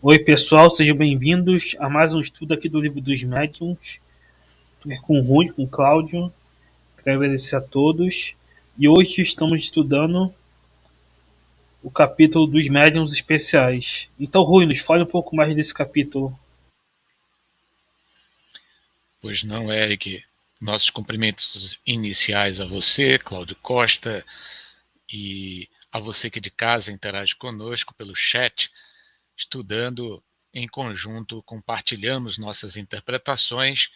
Oi pessoal, sejam bem-vindos a mais um estudo aqui do Livro dos Médiuns. Estou aqui com o Rui, com o Cláudio. Quero agradecer a todos. E hoje estamos estudando o capítulo dos médiuns especiais. Então, Rui, nos fale um pouco mais desse capítulo. Pois não, Eric. Nossos cumprimentos iniciais a você, Cláudio Costa, e a você que de casa interage conosco pelo chat, estudando em conjunto, compartilhamos nossas interpretações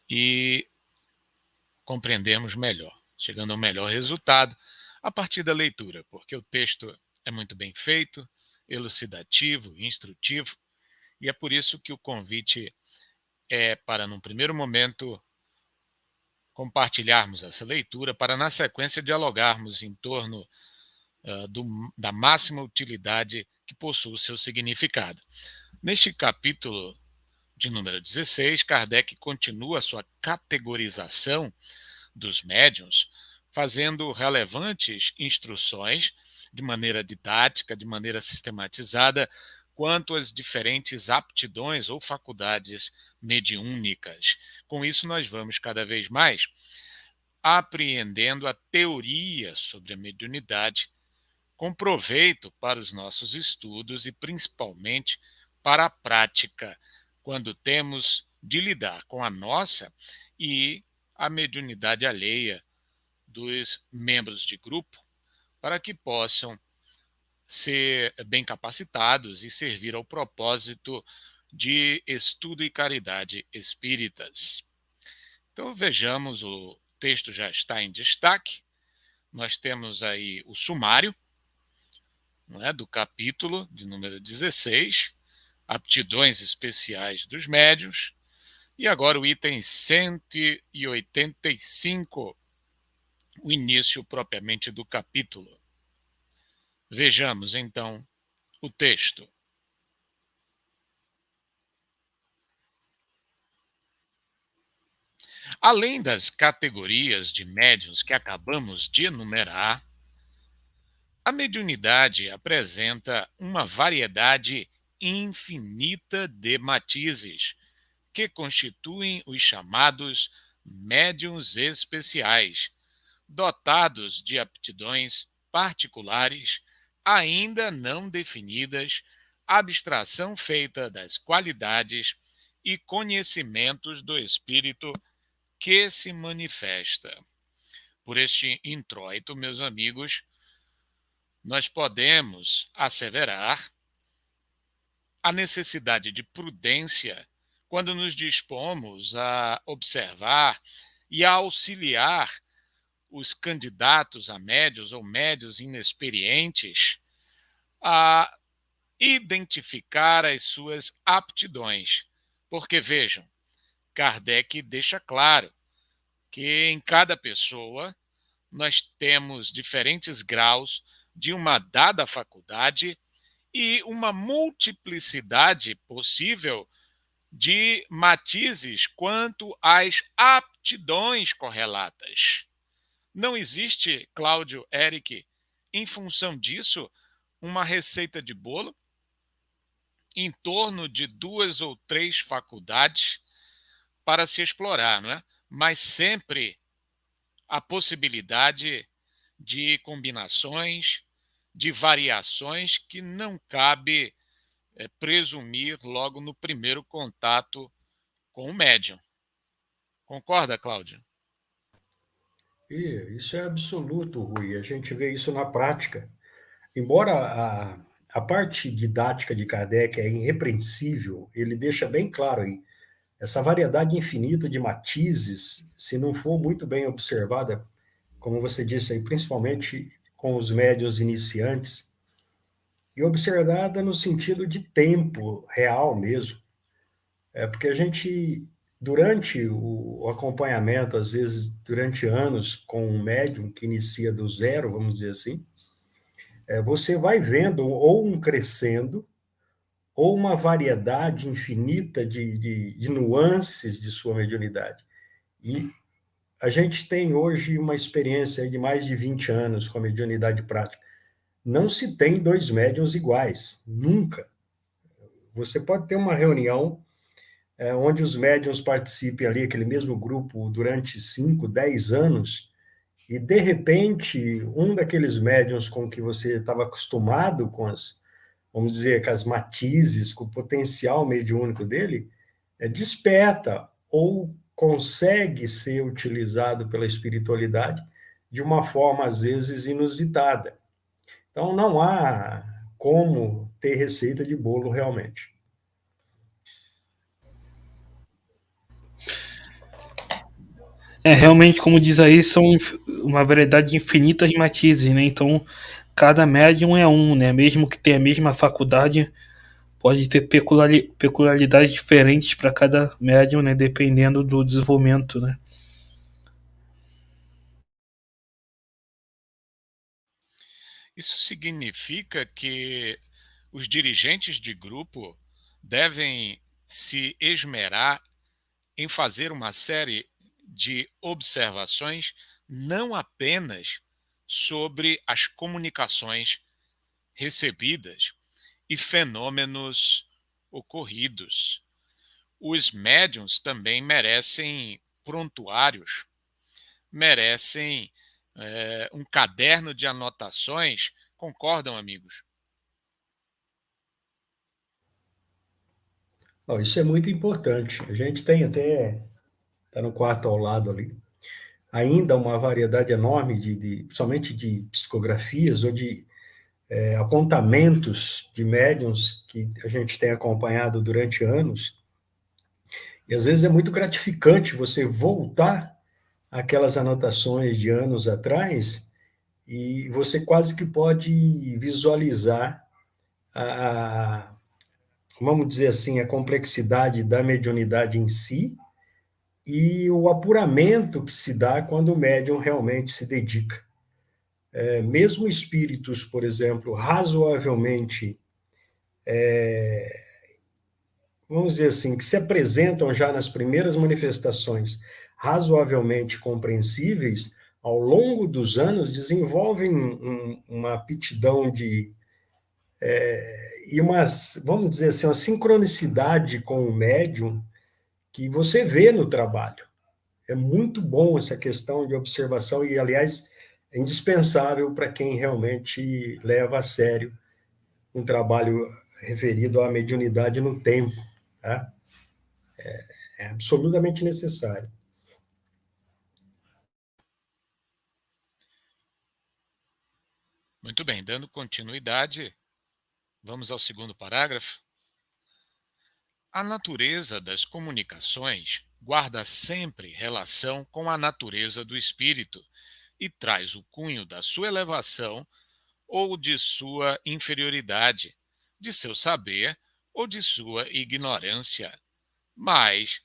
e compreendemos melhor, chegando ao melhor resultado a partir da leitura, porque o texto é muito bem feito, elucidativo, instrutivo, e é por isso que o convite é para, num primeiro momento, compartilharmos essa leitura para, na sequência, dialogarmos em torno da máxima utilidade que possui o seu significado. Neste capítulo de número 16, Kardec continua a sua categorização dos médiuns, fazendo relevantes instruções de maneira didática, de maneira sistematizada, quanto às diferentes aptidões ou faculdades mediúnicas. Com isso, nós vamos cada vez mais apreendendo a teoria sobre a mediunidade, com proveito para os nossos estudos e principalmente para a prática, quando temos de lidar com a nossa e a mediunidade alheia dos membros de grupo, para que possam ser bem capacitados e servir ao propósito de estudo e caridade espíritas. Então vejamos, o texto já está em destaque. Nós temos aí o sumário, não é, do capítulo de número 16, aptidões especiais dos médiuns, e agora o item 185, o início propriamente do capítulo. Vejamos então o texto. Além das categorias de médiuns que acabamos de enumerar, a mediunidade apresenta uma variedade infinita de matizes, que constituem os chamados médiuns especiais, dotados de aptidões particulares, ainda não definidas, abstração feita das qualidades e conhecimentos do espírito que se manifesta. Por este introito, meus amigos, nós podemos asseverar a necessidade de prudência quando nos dispomos a observar e a auxiliar os candidatos a médios ou médios inexperientes a identificar as suas aptidões. Porque, vejam, Kardec deixa claro que em cada pessoa nós temos diferentes graus de uma dada faculdade e uma multiplicidade possível de matizes quanto às aptidões correlatas. Não existe, Cláudio, Eric, em função disso, uma receita de bolo em torno de 2 ou 3 faculdades para se explorar, não é? Mas sempre a possibilidade de combinações, de variações que não cabe presumir logo no primeiro contato com o médium. Concorda, Cláudio? Isso é absoluto, Rui. A gente vê isso na prática. Embora a parte didática de Kardec é irrepreensível, ele deixa bem claro aí, essa variedade infinita de matizes, se não for muito bem observada, como você disse aí, principalmente com os médios iniciantes, e observada no sentido de tempo real mesmo. Porque a gente, durante o acompanhamento, às vezes durante anos, com um médium que inicia do zero, vamos dizer assim, você vai vendo ou um crescendo, ou uma variedade infinita de nuances de sua mediunidade. E a gente tem hoje uma experiência de mais de 20 anos com a mediunidade prática. Não se tem dois médiuns iguais, nunca. Você pode ter uma reunião onde os médiuns participem ali, aquele mesmo grupo, durante 5, 10 anos, e de repente, um daqueles médiuns com que você estava acostumado com as, vamos dizer, com as matizes, com o potencial mediúnico dele, desperta ou consegue ser utilizado pela espiritualidade de uma forma, às vezes, inusitada. Então, não há como ter receita de bolo realmente. Realmente, como diz aí, são uma variedade de infinitas matizes, né? Então, cada médium é um, né? Mesmo que tenha a mesma faculdade, pode ter peculiaridades diferentes para cada médium, né? Dependendo do desenvolvimento, né? Isso significa que os dirigentes de grupo devem se esmerar em fazer uma série de observações não apenas sobre as comunicações recebidas e fenômenos ocorridos. Os médiuns também merecem prontuários, merecem um caderno de anotações. Concordam, amigos? Não, isso é muito importante. A gente tem até, está no quarto ao lado ali, ainda uma variedade enorme somente de psicografias ou de apontamentos de médiums que a gente tem acompanhado durante anos. E às vezes é muito gratificante você voltar àquelas anotações de anos atrás e você quase que pode visualizar a vamos dizer assim, a complexidade da mediunidade em si e o apuramento que se dá quando o médium realmente se dedica. Mesmo espíritos, por exemplo, razoavelmente, vamos dizer assim, que se apresentam já nas primeiras manifestações razoavelmente compreensíveis, ao longo dos anos desenvolvem uma aptidão e uma, vamos dizer assim, uma sincronicidade com o médium que você vê no trabalho. É muito bom essa questão de observação e, aliás, é indispensável para quem realmente leva a sério um trabalho referido à mediunidade no tempo. Tá? É absolutamente necessário. Muito bem, dando continuidade, vamos ao segundo parágrafo. A natureza das comunicações guarda sempre relação com a natureza do espírito e traz o cunho da sua elevação ou de sua inferioridade, de seu saber ou de sua ignorância. Mas,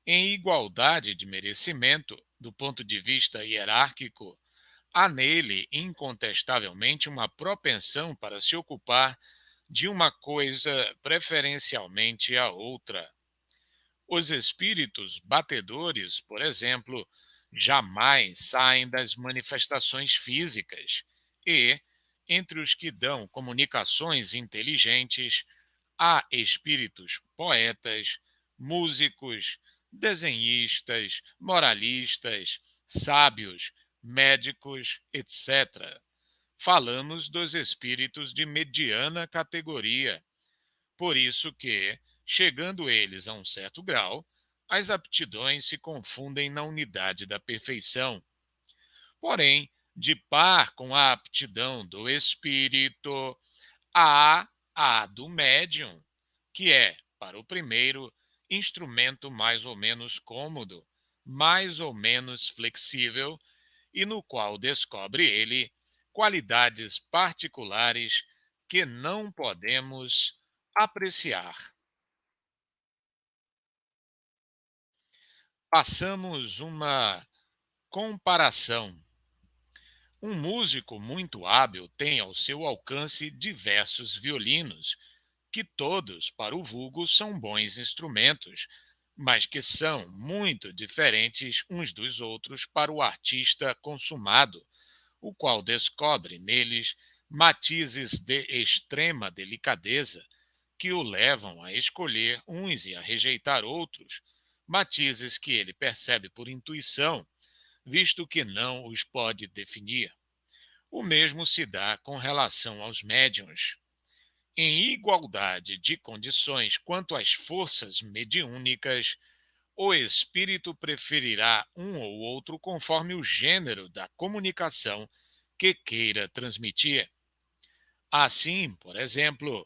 em igualdade de merecimento, do ponto de vista hierárquico, há nele incontestavelmente uma propensão para se ocupar de uma coisa preferencialmente a outra. Os espíritos batedores, por exemplo, jamais saem das manifestações físicas e, entre os que dão comunicações inteligentes, há espíritos poetas, músicos, desenhistas, moralistas, sábios, médicos, etc. Falamos dos espíritos de mediana categoria, por isso que, chegando eles a um certo grau, as aptidões se confundem na unidade da perfeição. Porém, de par com a aptidão do espírito, há a do médium, que é, para o primeiro, instrumento mais ou menos cômodo, mais ou menos flexível, e no qual descobre ele qualidades particulares que não podemos apreciar. Passamos uma comparação. Um músico muito hábil tem ao seu alcance diversos violinos, que todos, para o vulgo, são bons instrumentos, mas que são muito diferentes uns dos outros para o artista consumado, o qual descobre neles matizes de extrema delicadeza que o levam a escolher uns e a rejeitar outros, matizes que ele percebe por intuição, visto que não os pode definir. O mesmo se dá com relação aos médiuns. Em igualdade de condições quanto às forças mediúnicas, o espírito preferirá um ou outro conforme o gênero da comunicação que queira transmitir. Assim, por exemplo,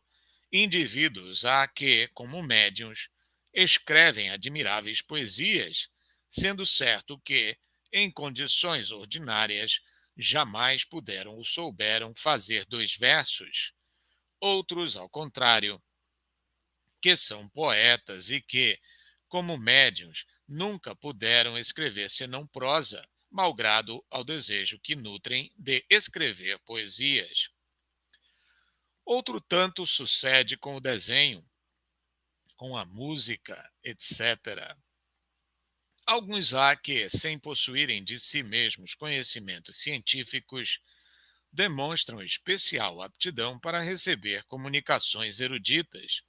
indivíduos há que, como médiuns, escrevem admiráveis poesias, sendo certo que, em condições ordinárias, jamais puderam ou souberam fazer 2 versos. Outros, ao contrário, que são poetas e que, como médiuns, nunca puderam escrever senão prosa, malgrado ao desejo que nutrem de escrever poesias. Outro tanto sucede com o desenho, com a música, etc. Alguns há que, sem possuírem de si mesmos conhecimentos científicos, demonstram especial aptidão para receber comunicações eruditas.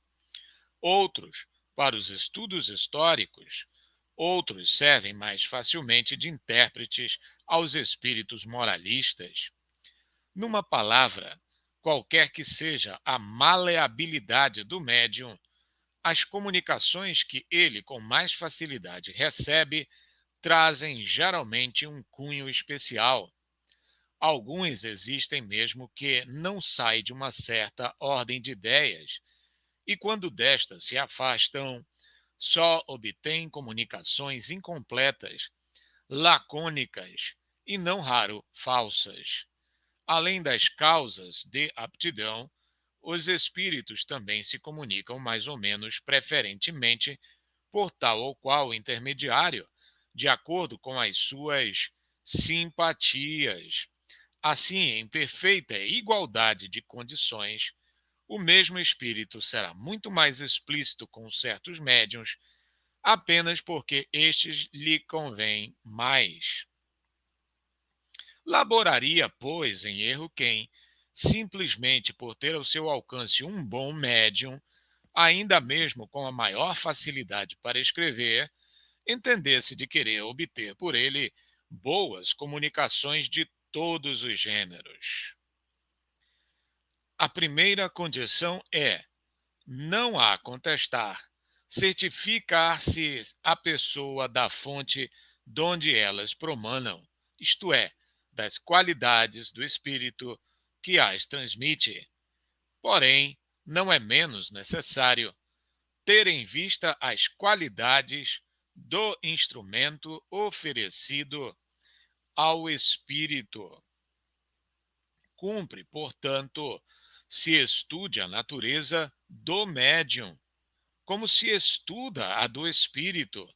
Outros, para os estudos históricos. Outros servem mais facilmente de intérpretes aos espíritos moralistas. Numa palavra, qualquer que seja a maleabilidade do médium, as comunicações que ele com mais facilidade recebe trazem geralmente um cunho especial. Alguns existem mesmo que não saem de uma certa ordem de ideias, e quando destas se afastam, só obtêm comunicações incompletas, lacônicas e, não raro, falsas. Além das causas de aptidão, os espíritos também se comunicam mais ou menos preferentemente por tal ou qual intermediário, de acordo com as suas simpatias. Assim, em perfeita igualdade de condições, o mesmo espírito será muito mais explícito com certos médiuns, apenas porque estes lhe convêm mais. Laboraria, pois, em erro quem, simplesmente por ter ao seu alcance um bom médium, ainda mesmo com a maior facilidade para escrever, entendesse de querer obter por ele boas comunicações de todos os gêneros. A primeira condição é: não há contestar, certificar-se a pessoa da fonte donde elas promanam, isto é, das qualidades do espírito que as transmite. Porém, não é menos necessário ter em vista as qualidades do instrumento oferecido ao espírito. Cumpre, portanto, se estude a natureza do médium, como se estuda a do espírito,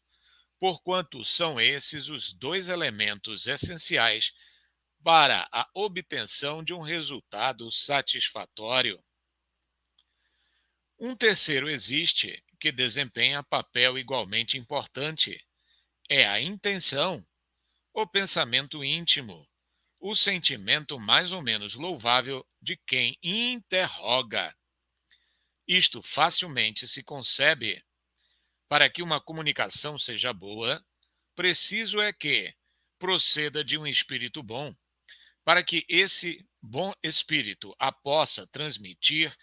porquanto são esses os 2 elementos essenciais para a obtenção de um resultado satisfatório. Um terceiro existe que desempenha papel igualmente importante: é a intenção, o pensamento íntimo, o sentimento mais ou menos louvável de quem interroga. Isto facilmente se concebe. Para que uma comunicação seja boa, preciso é que proceda de um espírito bom. Para que esse bom espírito a possa transmitir,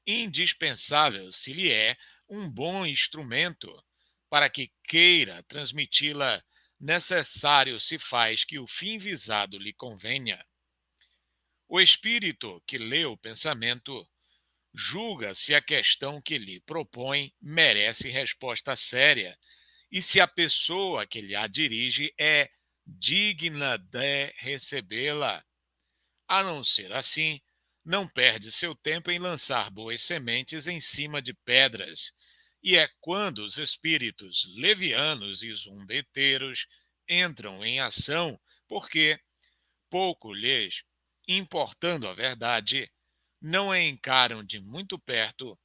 indispensável se lhe é um bom instrumento. Para que queira transmiti-la, necessário se faz que o fim visado lhe convenha. O espírito que lê o pensamento julga se a questão que lhe propõe merece resposta séria e se a pessoa que lhe a dirige é digna de recebê-la. A não ser assim, não perde seu tempo em lançar boas sementes em cima de pedras. E é quando os espíritos levianos e zombeteiros entram em ação, porque, pouco lhes importando a verdade, não a encaram de muito perto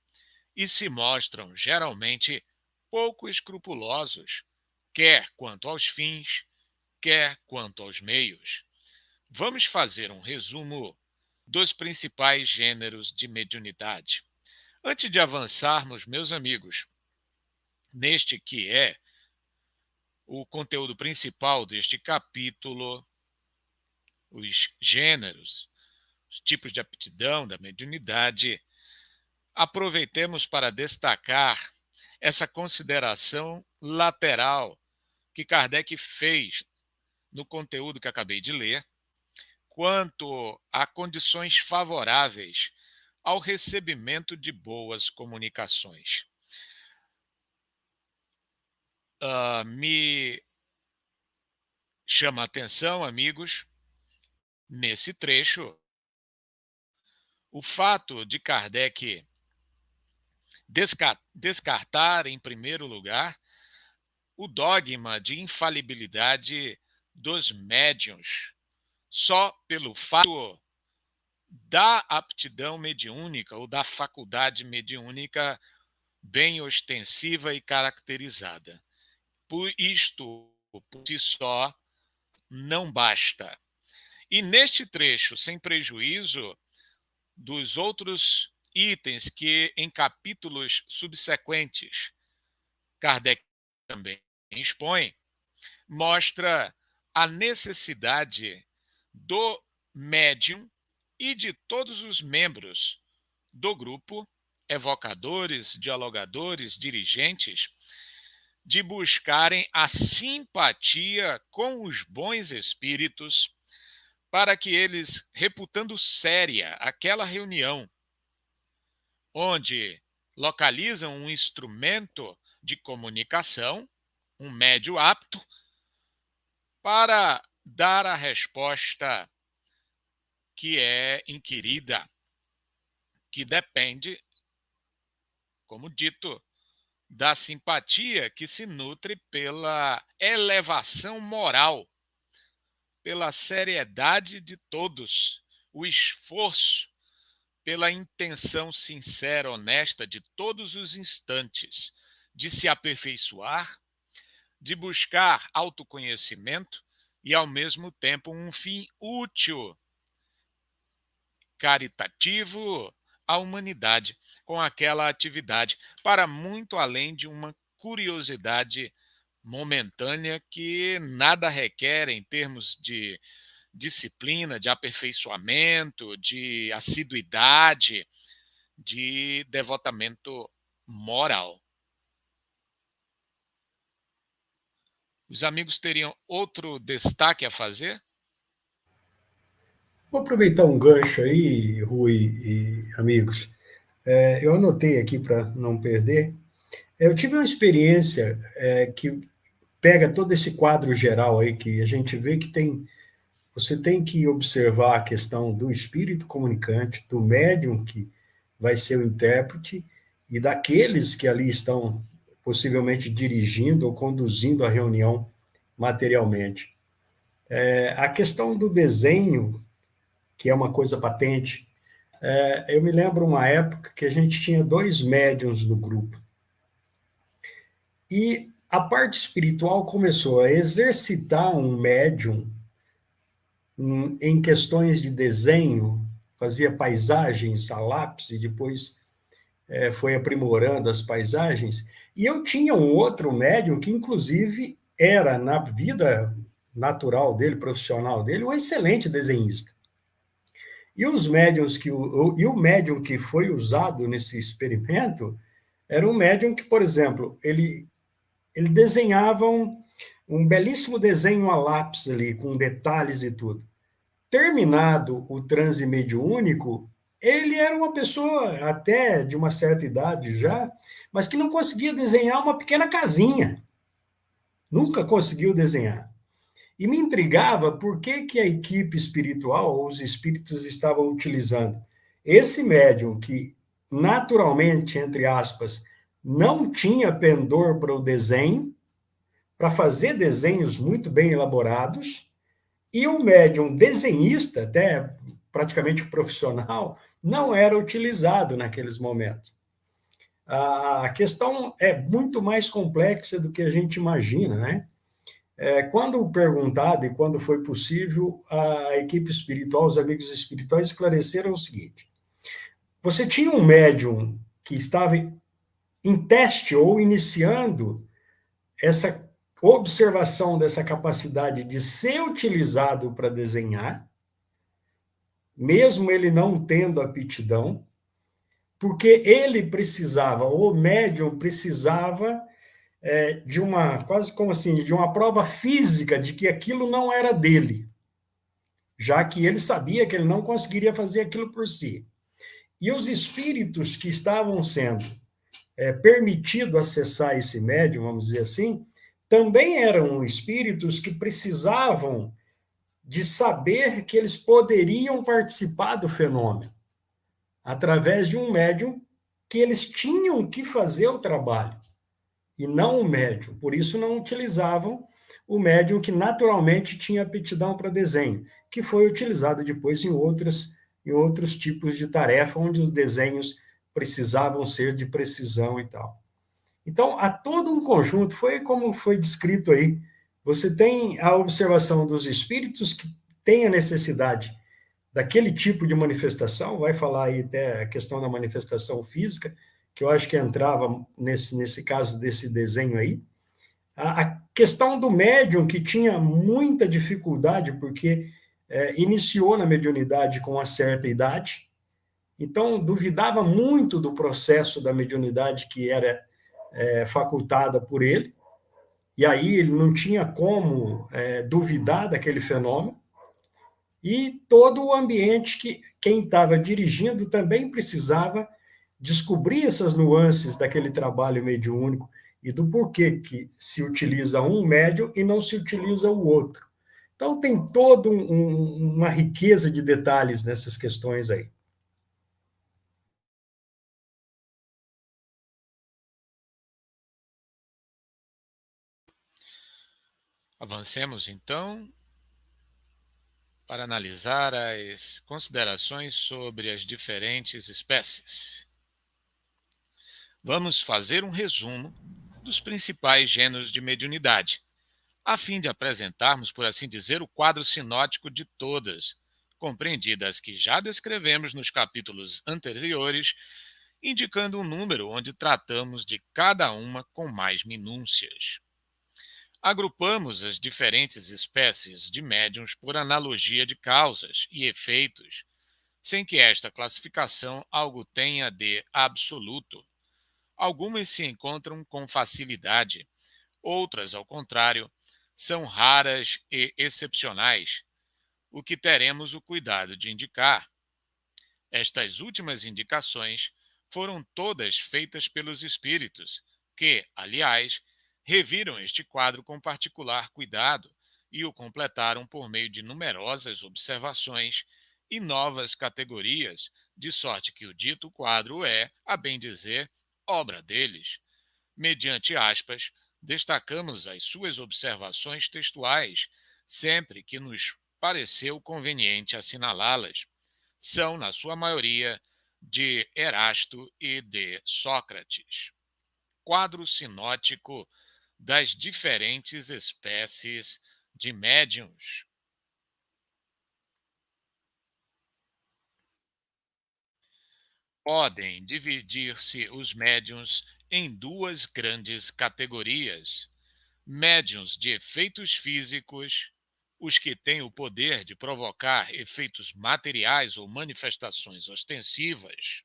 e se mostram geralmente pouco escrupulosos, quer quanto aos fins, quer quanto aos meios. Vamos fazer um resumo dos principais gêneros de mediunidade. Antes de avançarmos, meus amigos, neste que é o conteúdo principal deste capítulo, os gêneros, os tipos de aptidão da mediunidade, aproveitemos para destacar essa consideração lateral que Kardec fez no conteúdo que acabei de ler, quanto a condições favoráveis ao recebimento de boas comunicações. Me chama a atenção, amigos, nesse trecho, o fato de Kardec descartar, em primeiro lugar, o dogma de infalibilidade dos médiuns, só pelo fato da aptidão mediúnica ou da faculdade mediúnica bem ostensiva e caracterizada. Por isto, por si só, não basta. E neste trecho, sem prejuízo dos outros itens que em capítulos subsequentes Kardec também expõe, mostra a necessidade do médium e de todos os membros do grupo, evocadores, dialogadores, dirigentes, de buscarem a simpatia com os bons espíritos, para que eles, reputando séria aquela reunião, onde localizam um instrumento de comunicação, um médio apto, para dar a resposta que é inquirida, que depende, como dito, da simpatia que se nutre pela elevação moral, pela seriedade de todos, o esforço, pela intenção sincera, honesta de todos os instantes de se aperfeiçoar, de buscar autoconhecimento e, ao mesmo tempo, um fim útil, caritativo à humanidade com aquela atividade, para muito além de uma curiosidade momentânea que nada requer em termos de disciplina, de aperfeiçoamento, de assiduidade, de devotamento moral. Os amigos teriam outro destaque a fazer? Vou aproveitar um gancho aí, Rui e amigos. Eu anotei aqui para não perder. Eu tive uma experiência que pega todo esse quadro geral aí que a gente vê que você tem que observar a questão do espírito comunicante, do médium que vai ser o intérprete e daqueles que ali estão possivelmente dirigindo ou conduzindo a reunião materialmente. A questão do desenho, que é uma coisa patente, eu me lembro uma época que a gente tinha 2 médiuns no grupo. E a parte espiritual começou a exercitar um médium em questões de desenho, fazia paisagens a lápis e depois foi aprimorando as paisagens. E eu tinha um outro médium que, inclusive, era, na vida natural dele, profissional dele, um excelente desenhista. E os médiums o médium que foi usado nesse experimento era um médium que, por exemplo, ele desenhava um belíssimo desenho a lápis ali, com detalhes e tudo. Terminado o transe mediúnico, ele era uma pessoa até de uma certa idade já, mas que não conseguia desenhar uma pequena casinha. Nunca conseguiu desenhar. E me intrigava por que a equipe espiritual, ou os espíritos, estavam utilizando esse médium que, naturalmente, entre aspas, não tinha pendor para o desenho, para fazer desenhos muito bem elaborados, e o médium desenhista, até praticamente profissional, não era utilizado naqueles momentos. A questão é muito mais complexa do que a gente imagina, né? Quando perguntado e quando foi possível, a equipe espiritual, os amigos espirituais esclareceram o seguinte: você tinha um médium que estava em teste ou iniciando essa observação dessa capacidade de ser utilizado para desenhar, mesmo ele não tendo aptidão, porque ele precisava, o médium precisava de uma, quase como assim, de uma prova física de que aquilo não era dele, já que ele sabia que ele não conseguiria fazer aquilo por si. E os espíritos que estavam sendo permitido acessar esse médium, vamos dizer assim, também eram espíritos que precisavam de saber que eles poderiam participar do fenômeno através de um médium que eles tinham que fazer o trabalho e não o médium. Por isso não utilizavam o médium que naturalmente tinha aptidão para desenho, que foi utilizado depois em outros tipos de tarefa onde os desenhos precisavam ser de precisão e tal. Então, há todo um conjunto, foi como foi descrito aí. Você tem a observação dos espíritos que têm a necessidade daquele tipo de manifestação, vai falar aí até a questão da manifestação física, que eu acho que entrava nesse caso desse desenho aí. A questão do médium, que tinha muita dificuldade, porque iniciou na mediunidade com uma certa idade, então duvidava muito do processo da mediunidade que era facultada por ele, e aí ele não tinha como duvidar daquele fenômeno, e todo o ambiente que quem estava dirigindo também precisava descobrir essas nuances daquele trabalho mediúnico e do porquê que se utiliza um médium e não se utiliza o outro. Então tem toda uma riqueza de detalhes nessas questões aí. Avancemos, então, para analisar as considerações sobre as diferentes espécies. Vamos fazer um resumo dos principais gêneros de mediunidade, a fim de apresentarmos, por assim dizer, o quadro sinótico de todas, compreendidas que já descrevemos nos capítulos anteriores, indicando um número onde tratamos de cada uma com mais minúcias. Agrupamos as diferentes espécies de médiuns por analogia de causas e efeitos, sem que esta classificação algo tenha de absoluto. Algumas se encontram com facilidade, outras, ao contrário, são raras e excepcionais, o que teremos o cuidado de indicar. Estas últimas indicações foram todas feitas pelos espíritos, que, aliás, reviram este quadro com particular cuidado e o completaram por meio de numerosas observações e novas categorias, de sorte que o dito quadro é, a bem dizer, obra deles. Mediante aspas, destacamos as suas observações textuais, sempre que nos pareceu conveniente assinalá-las. São, na sua maioria, de Erasto e de Sócrates. Quadro sinótico das diferentes espécies de médiuns. Podem dividir-se os médiuns em duas grandes categorias: médiuns de efeitos físicos, os que têm o poder de provocar efeitos materiais ou manifestações ostensivas;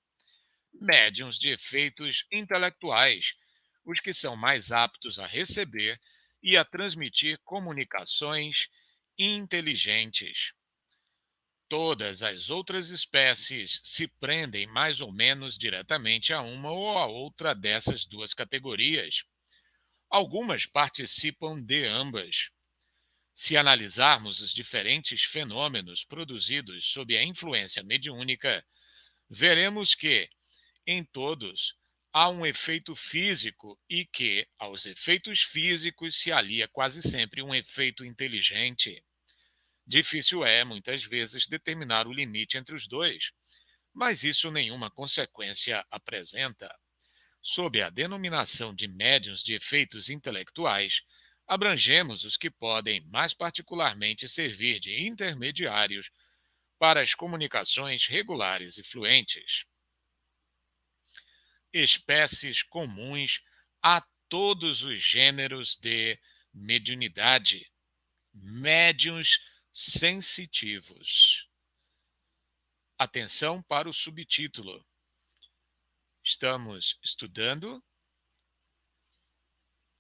médiuns de efeitos intelectuais, os que são mais aptos a receber e a transmitir comunicações inteligentes. Todas as outras espécies se prendem mais ou menos diretamente a uma ou a outra dessas duas categorias. Algumas participam de ambas. Se analisarmos os diferentes fenômenos produzidos sob a influência mediúnica, veremos que, em todos, há um efeito físico e que, aos efeitos físicos, se alia quase sempre um efeito inteligente. Difícil é, muitas vezes, determinar o limite entre os dois, mas isso nenhuma consequência apresenta. Sob a denominação de médiuns de efeitos intelectuais, abrangemos os que podem mais particularmente servir de intermediários para as comunicações regulares e fluentes. Espécies comuns a todos os gêneros de mediunidade, médiuns sensitivos. Atenção para o subtítulo. Estamos estudando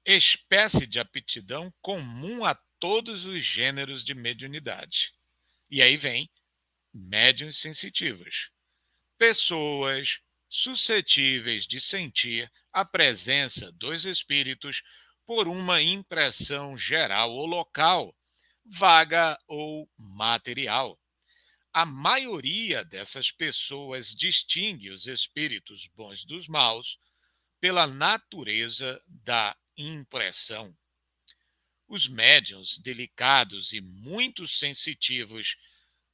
espécie de aptidão comum a todos os gêneros de mediunidade. E aí vem médiuns sensitivos. Pessoas suscetíveis de sentir a presença dos espíritos por uma impressão geral ou local, vaga ou material. A maioria dessas pessoas distingue os espíritos bons dos maus pela natureza da impressão. Os médiuns delicados e muito sensitivos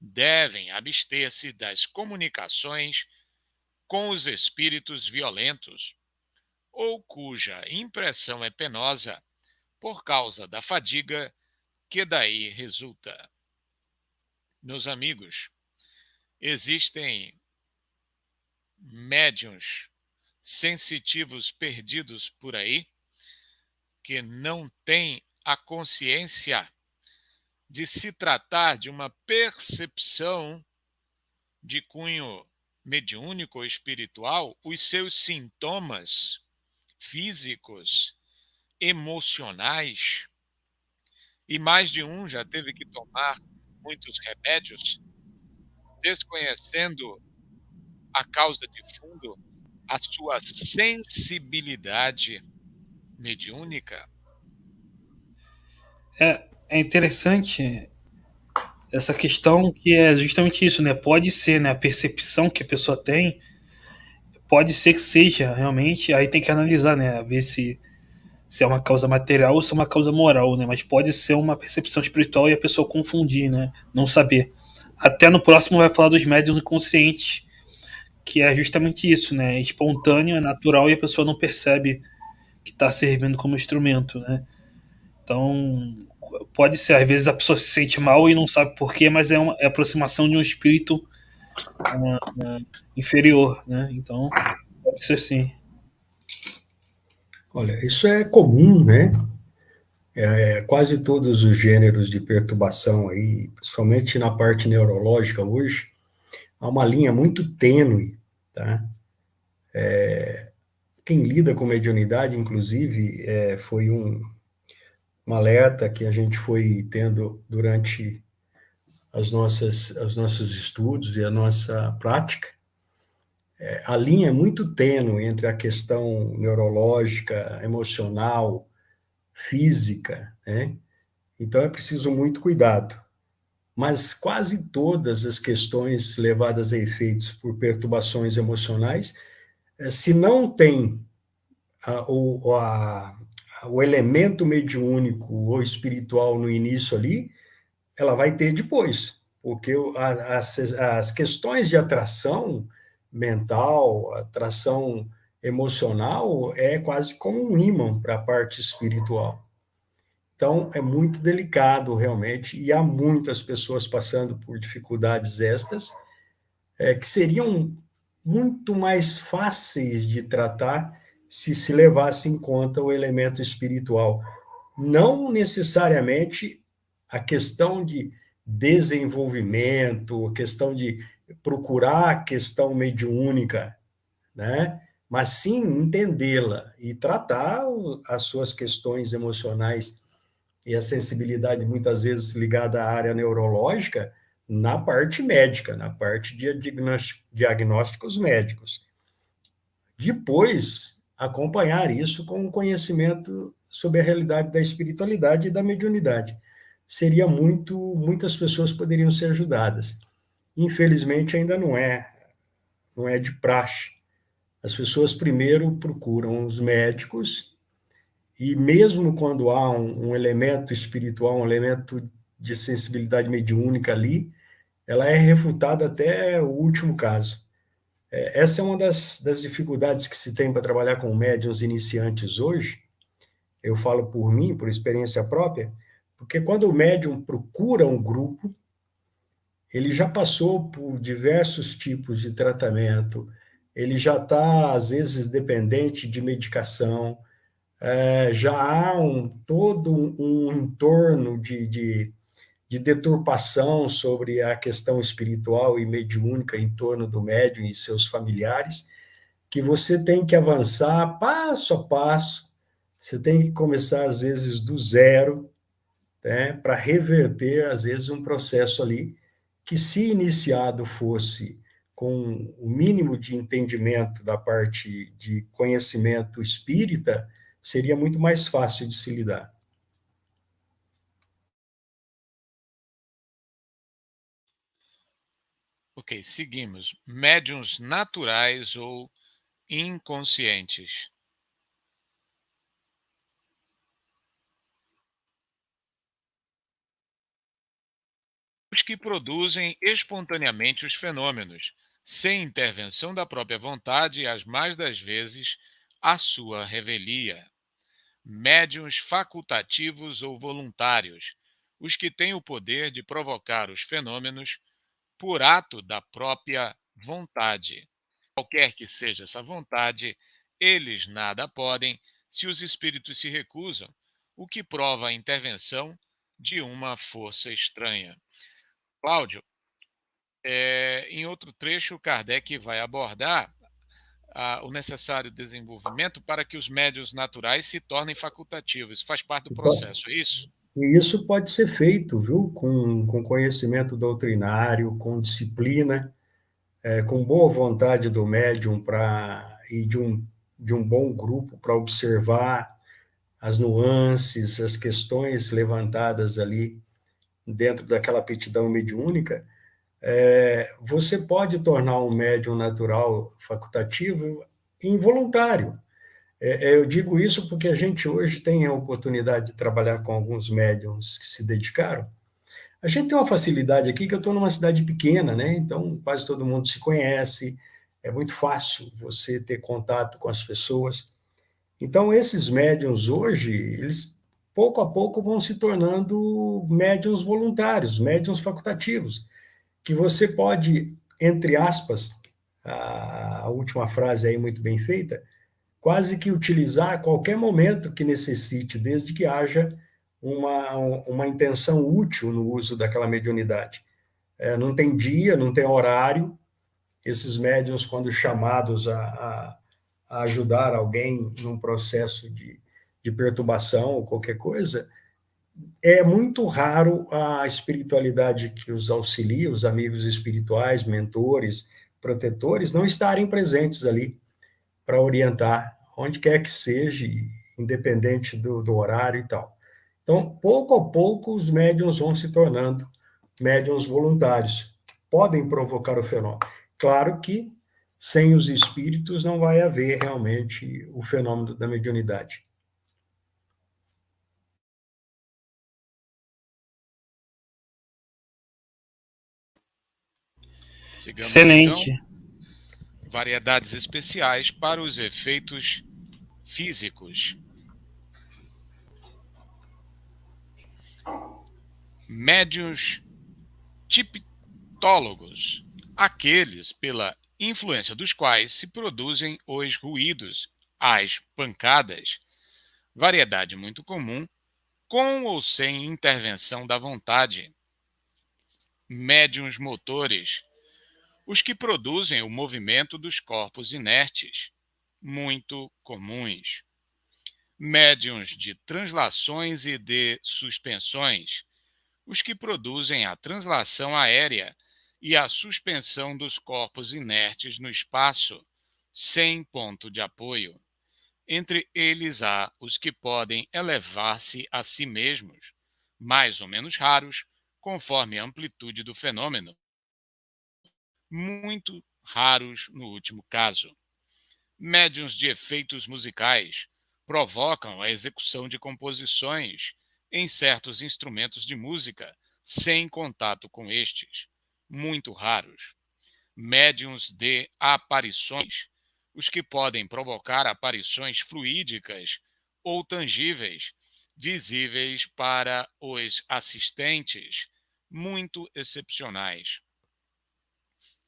devem abster-se das comunicações com os espíritos violentos, ou cuja impressão é penosa por causa da fadiga que daí resulta. Meus amigos, existem médiuns sensitivos perdidos por aí que não têm a consciência de se tratar de uma percepção de cunho mediúnico ou espiritual, os seus sintomas físicos, emocionais, e mais de um já teve que tomar muitos remédios, desconhecendo a causa de fundo, a sua sensibilidade mediúnica. É interessante essa questão que é justamente isso, né? Pode ser, né, a percepção que a pessoa tem, pode ser que seja realmente, aí tem que analisar, né, ver se é uma causa material ou se é uma causa moral, né? Mas pode ser uma percepção espiritual e a pessoa confundir, né? Não saber. Até no próximo vai falar dos médiuns inconscientes, que é justamente isso, né? É espontâneo, é natural e a pessoa não percebe que está servindo como instrumento, né? Então, pode ser, às vezes a pessoa se sente mal e não sabe por quê, mas é a aproximação de um espírito inferior, né? Então, pode ser sim. Olha, isso é comum, né? Quase todos os gêneros de perturbação aí, principalmente na parte neurológica hoje, há uma linha muito tênue, tá? Quem lida com mediunidade, inclusive, foi um alerta que a gente foi tendo durante os nossos estudos e a nossa prática. A linha é muito tênue entre a questão neurológica, emocional, física, né? Então é preciso muito cuidado. Mas quase todas as questões levadas a efeitos por perturbações emocionais, se não tem o elemento mediúnico ou espiritual no início ali, ela vai ter depois, porque as questões de atração mental, atração emocional, é quase como um ímã para a parte espiritual. Então, é muito delicado, realmente, e há muitas pessoas passando por dificuldades estas, que seriam muito mais fáceis de tratar se levasse em conta o elemento espiritual. Não necessariamente a questão de desenvolvimento, a questão de procurar a questão mediúnica, né? Mas sim entendê-la e tratar as suas questões emocionais e a sensibilidade muitas vezes ligada à área neurológica na parte médica, na parte de diagnósticos médicos. Depois, acompanhar isso com um conhecimento sobre a realidade da espiritualidade e da mediunidade. Muitas pessoas poderiam ser ajudadas. Infelizmente, ainda não é de praxe. As pessoas primeiro procuram os médicos e mesmo quando há um elemento espiritual, um elemento de sensibilidade mediúnica ali, ela é refutada até o último caso. Essa é uma das dificuldades que se tem para trabalhar com médiuns iniciantes hoje. Eu falo por mim, por experiência própria, porque quando o médium procura um grupo, ele já passou por diversos tipos de tratamento, ele já está, às vezes, dependente de medicação, já há todo um entorno de deturpação sobre a questão espiritual e mediúnica em torno do médium e seus familiares, que você tem que avançar passo a passo, você tem que começar, às vezes, do zero, né, para reverter, às vezes, um processo ali que, se iniciado fosse com o mínimo de entendimento da parte de conhecimento espírita, seria muito mais fácil de se lidar. Ok, seguimos. Médiuns naturais ou inconscientes. Os que produzem espontaneamente os fenômenos, sem intervenção da própria vontade e, as mais das vezes, a sua revelia. Médiuns facultativos ou voluntários, os que têm o poder de provocar os fenômenos por ato da própria vontade. Qualquer que seja essa vontade, eles nada podem se os espíritos se recusam, o que prova a intervenção de uma força estranha. Cláudio, em outro trecho, Kardec vai abordar o necessário desenvolvimento para que os médiuns naturais se tornem facultativos. Isso faz parte do processo, é isso? E isso pode ser feito, viu, com conhecimento doutrinário, com disciplina, com boa vontade do médium e de um bom grupo para observar as nuances, as questões levantadas ali dentro daquela aptidão mediúnica. Você pode tornar um médium natural facultativo involuntário. Eu digo isso porque a gente hoje tem a oportunidade de trabalhar com alguns médiums que se dedicaram. A gente tem uma facilidade aqui que eu estou numa cidade pequena, né? Então quase todo mundo se conhece, é muito fácil você ter contato com as pessoas. Então esses médiums hoje, eles pouco a pouco vão se tornando médiums voluntários, médiums facultativos, que você pode, entre aspas, a última frase aí muito bem feita, quase que utilizar a qualquer momento que necessite, desde que haja uma intenção útil no uso daquela mediunidade. Não tem dia, não tem horário. Esses médiuns, quando chamados a ajudar alguém num processo de perturbação ou qualquer coisa, é muito raro a espiritualidade que os auxilia, os amigos espirituais, mentores, protetores, não estarem presentes ali para orientar, onde quer que seja, independente do horário e tal. Então, pouco a pouco, os médiums vão se tornando médiums voluntários, podem provocar o fenômeno. Claro que sem os espíritos não vai haver realmente o fenômeno da mediunidade. Sigamos, Excelente. então. Variedades especiais para os efeitos físicos. Médiuns tipitólogos, aqueles pela influência dos quais se produzem os ruídos, as pancadas, variedade muito comum, com ou sem intervenção da vontade. Médiuns motores, os que produzem o movimento dos corpos inertes, muito comuns. Médiuns de translações e de suspensões, os que produzem a translação aérea e a suspensão dos corpos inertes no espaço, sem ponto de apoio. Entre eles há os que podem elevar-se a si mesmos, mais ou menos raros, conforme a amplitude do fenômeno, muito raros no último caso. Médiuns de efeitos musicais provocam a execução de composições em certos instrumentos de música sem contato com estes, muito raros. médiuns de aparições, os que podem provocar aparições fluídicas ou tangíveis, visíveis para os assistentes, muito excepcionais.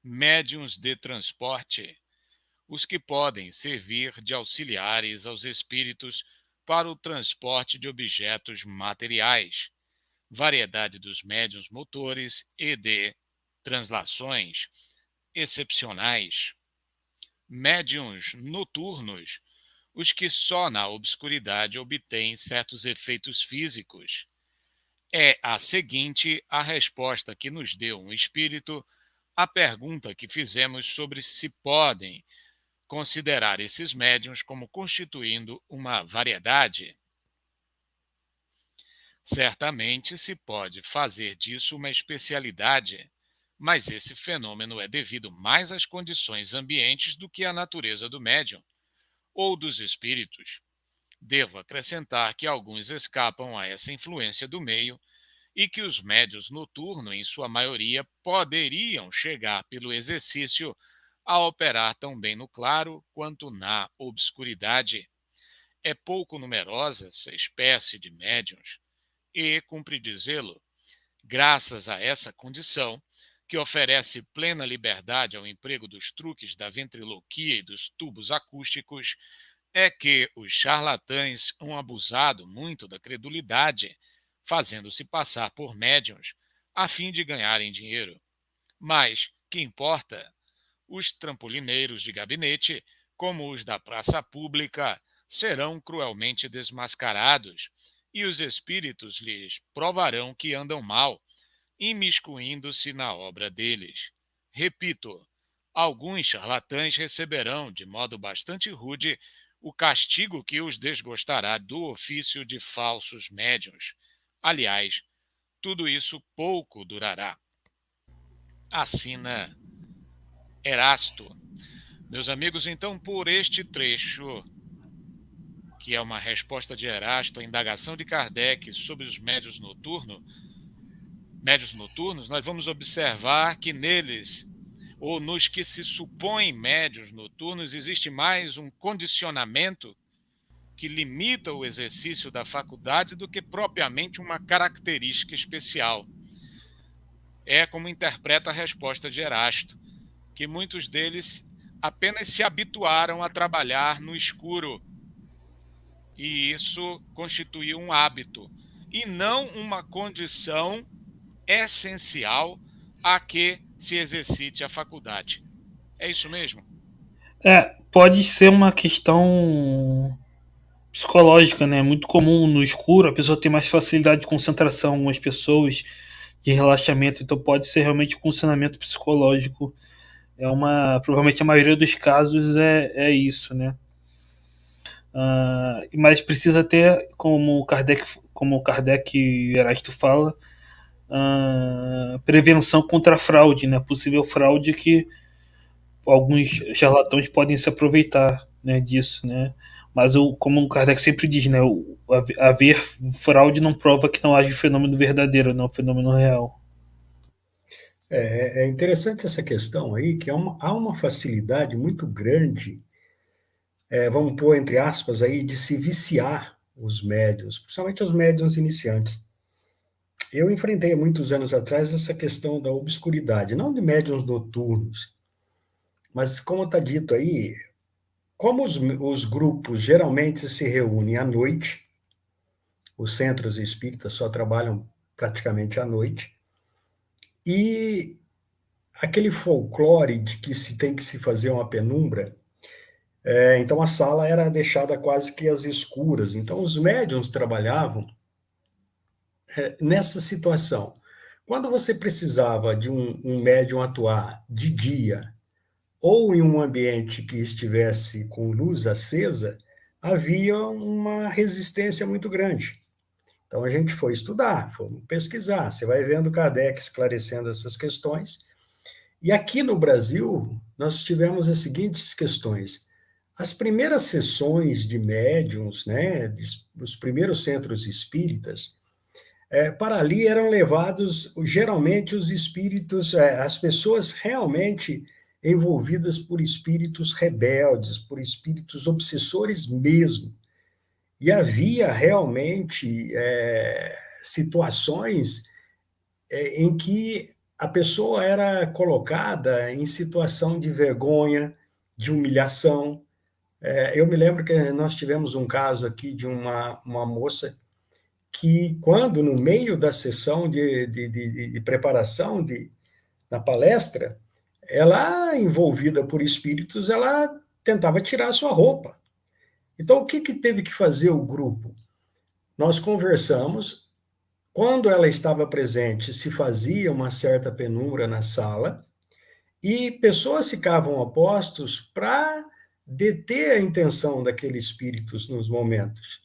Médiuns de transporte, os que podem servir de auxiliares aos espíritos para o transporte de objetos materiais, variedade dos médiuns motores e de translações excepcionais. Médiuns noturnos, os que só na obscuridade obtêm certos efeitos físicos. É a seguinte a resposta que nos deu um espírito à pergunta que fizemos sobre se podem considerar esses médiuns como constituindo uma variedade. Certamente se pode fazer disso uma especialidade, mas esse fenômeno é devido mais às condições ambientes do que à natureza do médium ou dos espíritos. Devo acrescentar que alguns escapam a essa influência do meio e que os médiuns noturnos, em sua maioria, poderiam chegar pelo exercício a operar tão bem no claro quanto na obscuridade. É pouco numerosa essa espécie de médiuns e, cumpre dizê-lo, graças a essa condição, que oferece plena liberdade ao emprego dos truques da ventriloquia e dos tubos acústicos, é que os charlatães han abusado muito da credulidade, fazendo-se passar por médiuns a fim de ganharem dinheiro. Mas, que importa? Os trampolineiros de gabinete, como os da praça pública, serão cruelmente desmascarados, e os espíritos lhes provarão que andam mal, imiscuindo-se na obra deles. Repito, alguns charlatães receberão, de modo bastante rude, o castigo que os desgostará do ofício de falsos médiuns. Aliás, tudo isso pouco durará. Assina Erasto. Meus amigos, então, por este trecho, que é uma resposta de Erasto à indagação de Kardec sobre os médiuns noturnos, nós vamos observar que neles, ou nos que se supõem médiuns noturnos, existe mais um condicionamento que limita o exercício da faculdade do que propriamente uma característica especial. É como interpreta a resposta de Erasto, que muitos deles apenas se habituaram a trabalhar no escuro, e isso constitui um hábito, e não uma condição essencial a que se exercite a faculdade. É isso mesmo? Pode ser uma questão psicológica, né? É muito comum no escuro a pessoa ter mais facilidade de concentração, algumas pessoas de relaxamento, então pode ser realmente um condicionamento psicológico. Provavelmente a maioria dos casos é isso, né? Mas precisa ter, como o Kardec e Erasto fala, prevenção contra a fraude, né? Possível fraude que alguns charlatães podem se aproveitar, né, disso, né? Mas como o Kardec sempre diz, né, haver fraude não prova que não haja fenômeno verdadeiro, não fenômeno real. É interessante essa questão aí, que há uma facilidade muito grande, vamos pôr entre aspas aí, de se viciar os médiuns, principalmente os médiuns iniciantes. Eu enfrentei há muitos anos atrás essa questão da obscuridade, não de médiuns noturnos, mas como está dito aí, como os grupos geralmente se reúnem à noite, os centros espíritas só trabalham praticamente à noite, e aquele folclore de que se tem que se fazer uma penumbra, então a sala era deixada quase que às escuras. Então os médiuns trabalhavam nessa situação. Quando você precisava de um médium atuar de dia ou em um ambiente que estivesse com luz acesa, havia uma resistência muito grande. Então a gente foi estudar, fomos pesquisar. Você vai vendo Kardec esclarecendo essas questões. E aqui no Brasil, nós tivemos as seguintes questões. As primeiras sessões de médiuns, né, os primeiros centros espíritas, para ali eram levados, geralmente, os espíritos, as pessoas realmente envolvidas por espíritos rebeldes, por espíritos obsessores mesmo. E havia realmente situações em que a pessoa era colocada em situação de vergonha, de humilhação. Eu me lembro que nós tivemos um caso aqui de uma moça que, quando no meio da sessão de preparação na palestra, ela, envolvida por espíritos, ela tentava tirar a sua roupa. Então, o que teve que fazer o grupo? Nós conversamos. Quando ela estava presente, se fazia uma certa penumbra na sala e pessoas ficavam a postos para deter a intenção daqueles espíritos nos momentos.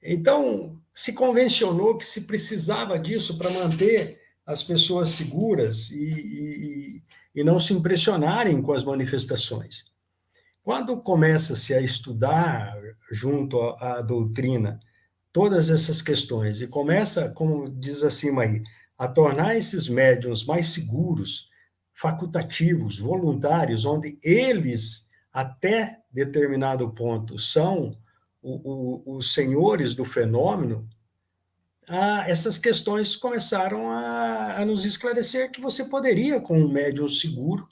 Então, se convencionou que se precisava disso para manter as pessoas seguras e não se impressionarem com as manifestações. Quando começa-se a estudar, junto à doutrina, todas essas questões e começa, como diz acima aí, a tornar esses médiuns mais seguros, facultativos, voluntários, onde eles, até determinado ponto, são os senhores do fenômeno, essas questões começaram a nos esclarecer que você poderia, com um médium seguro,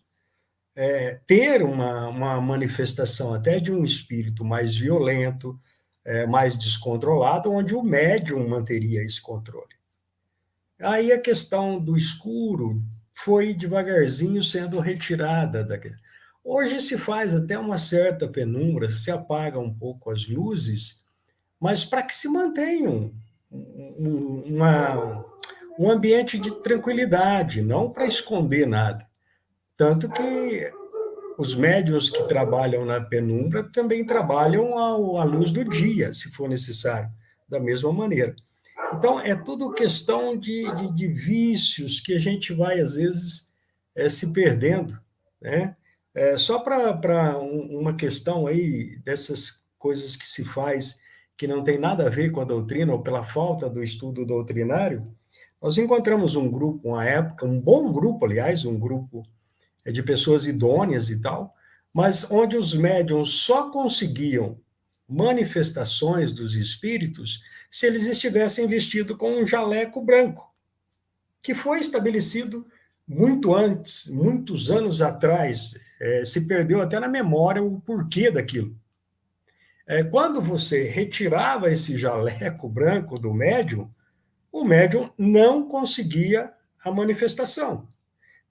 ter uma manifestação até de um espírito mais violento, mais descontrolado, onde o médium manteria esse controle. Aí a questão do escuro foi devagarzinho sendo retirada. Hoje se faz até uma certa penumbra, se apaga um pouco as luzes, mas para que se mantenha um ambiente de tranquilidade, não para esconder nada. Tanto que os médiuns que trabalham na penumbra também trabalham à luz do dia, se for necessário, da mesma maneira. Então, é tudo questão de vícios que a gente vai, às vezes, se perdendo, né? Só para uma questão aí dessas coisas que se faz que não tem nada a ver com a doutrina ou pela falta do estudo doutrinário, nós encontramos um grupo, uma época, um bom grupo, aliás, um grupo de pessoas idôneas e tal, mas onde os médiums só conseguiam manifestações dos espíritos se eles estivessem vestidos com um jaleco branco, que foi estabelecido muito antes, muitos anos atrás, se perdeu até na memória o porquê daquilo. Quando você retirava esse jaleco branco do médium, o médium não conseguia a manifestação.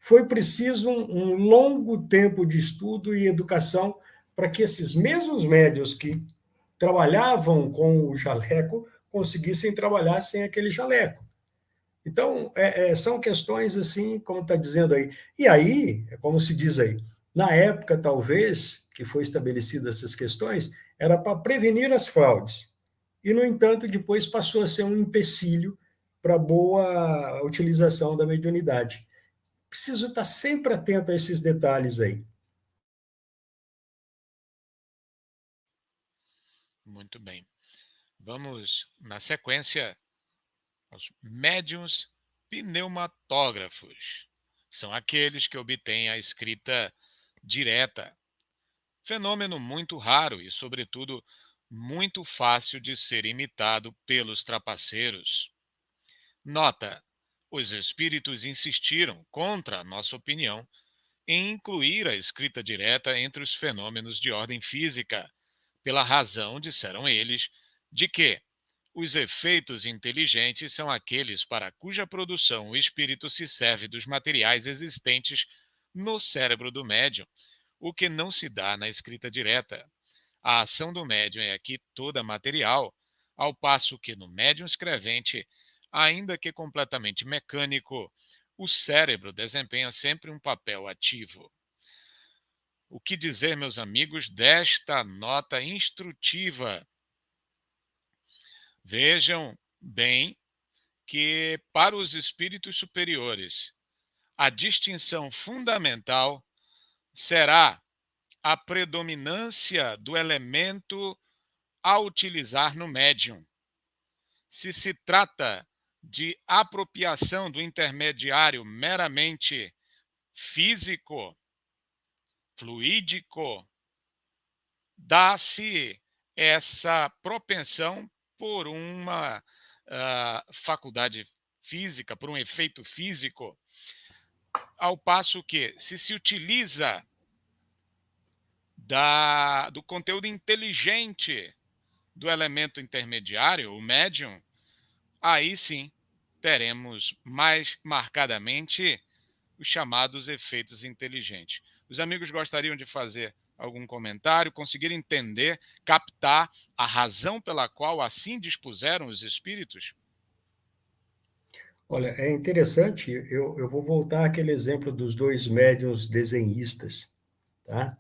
Foi preciso um longo tempo de estudo e educação para que esses mesmos médios que trabalhavam com o jaleco conseguissem trabalhar sem aquele jaleco. Então, são questões assim, como está dizendo aí. E aí, como se diz aí, na época, talvez, que foi estabelecidas essas questões, era para prevenir as fraudes. E, no entanto, depois passou a ser um empecilho para a boa utilização da mediunidade. Preciso estar sempre atento a esses detalhes aí. Muito bem. Vamos, na sequência, aos médiuns pneumatógrafos. São aqueles que obtêm a escrita direta. Fenômeno muito raro e, sobretudo, muito fácil de ser imitado pelos trapaceiros. Nota: os espíritos insistiram, contra a nossa opinião, em incluir a escrita direta entre os fenômenos de ordem física, pela razão, disseram eles, de que os efeitos inteligentes são aqueles para cuja produção o espírito se serve dos materiais existentes no cérebro do médium, o que não se dá na escrita direta. A ação do médium é aqui toda material, ao passo que no médium escrevente, ainda que completamente mecânico, o cérebro desempenha sempre um papel ativo. O que dizer, meus amigos, desta nota instrutiva? Vejam bem que, para os espíritos superiores, a distinção fundamental será a predominância do elemento a utilizar no médium. Se trata de apropriação do intermediário meramente físico, fluídico, dá-se essa propensão por uma faculdade física, por um efeito físico, ao passo que, se utiliza do conteúdo inteligente do elemento intermediário, o médium, aí sim teremos mais marcadamente os chamados efeitos inteligentes. Os amigos gostariam de fazer algum comentário, conseguir entender, captar a razão pela qual assim dispuseram os espíritos? Olha, é interessante, eu vou voltar àquele exemplo dos dois médiuns desenhistas, tá?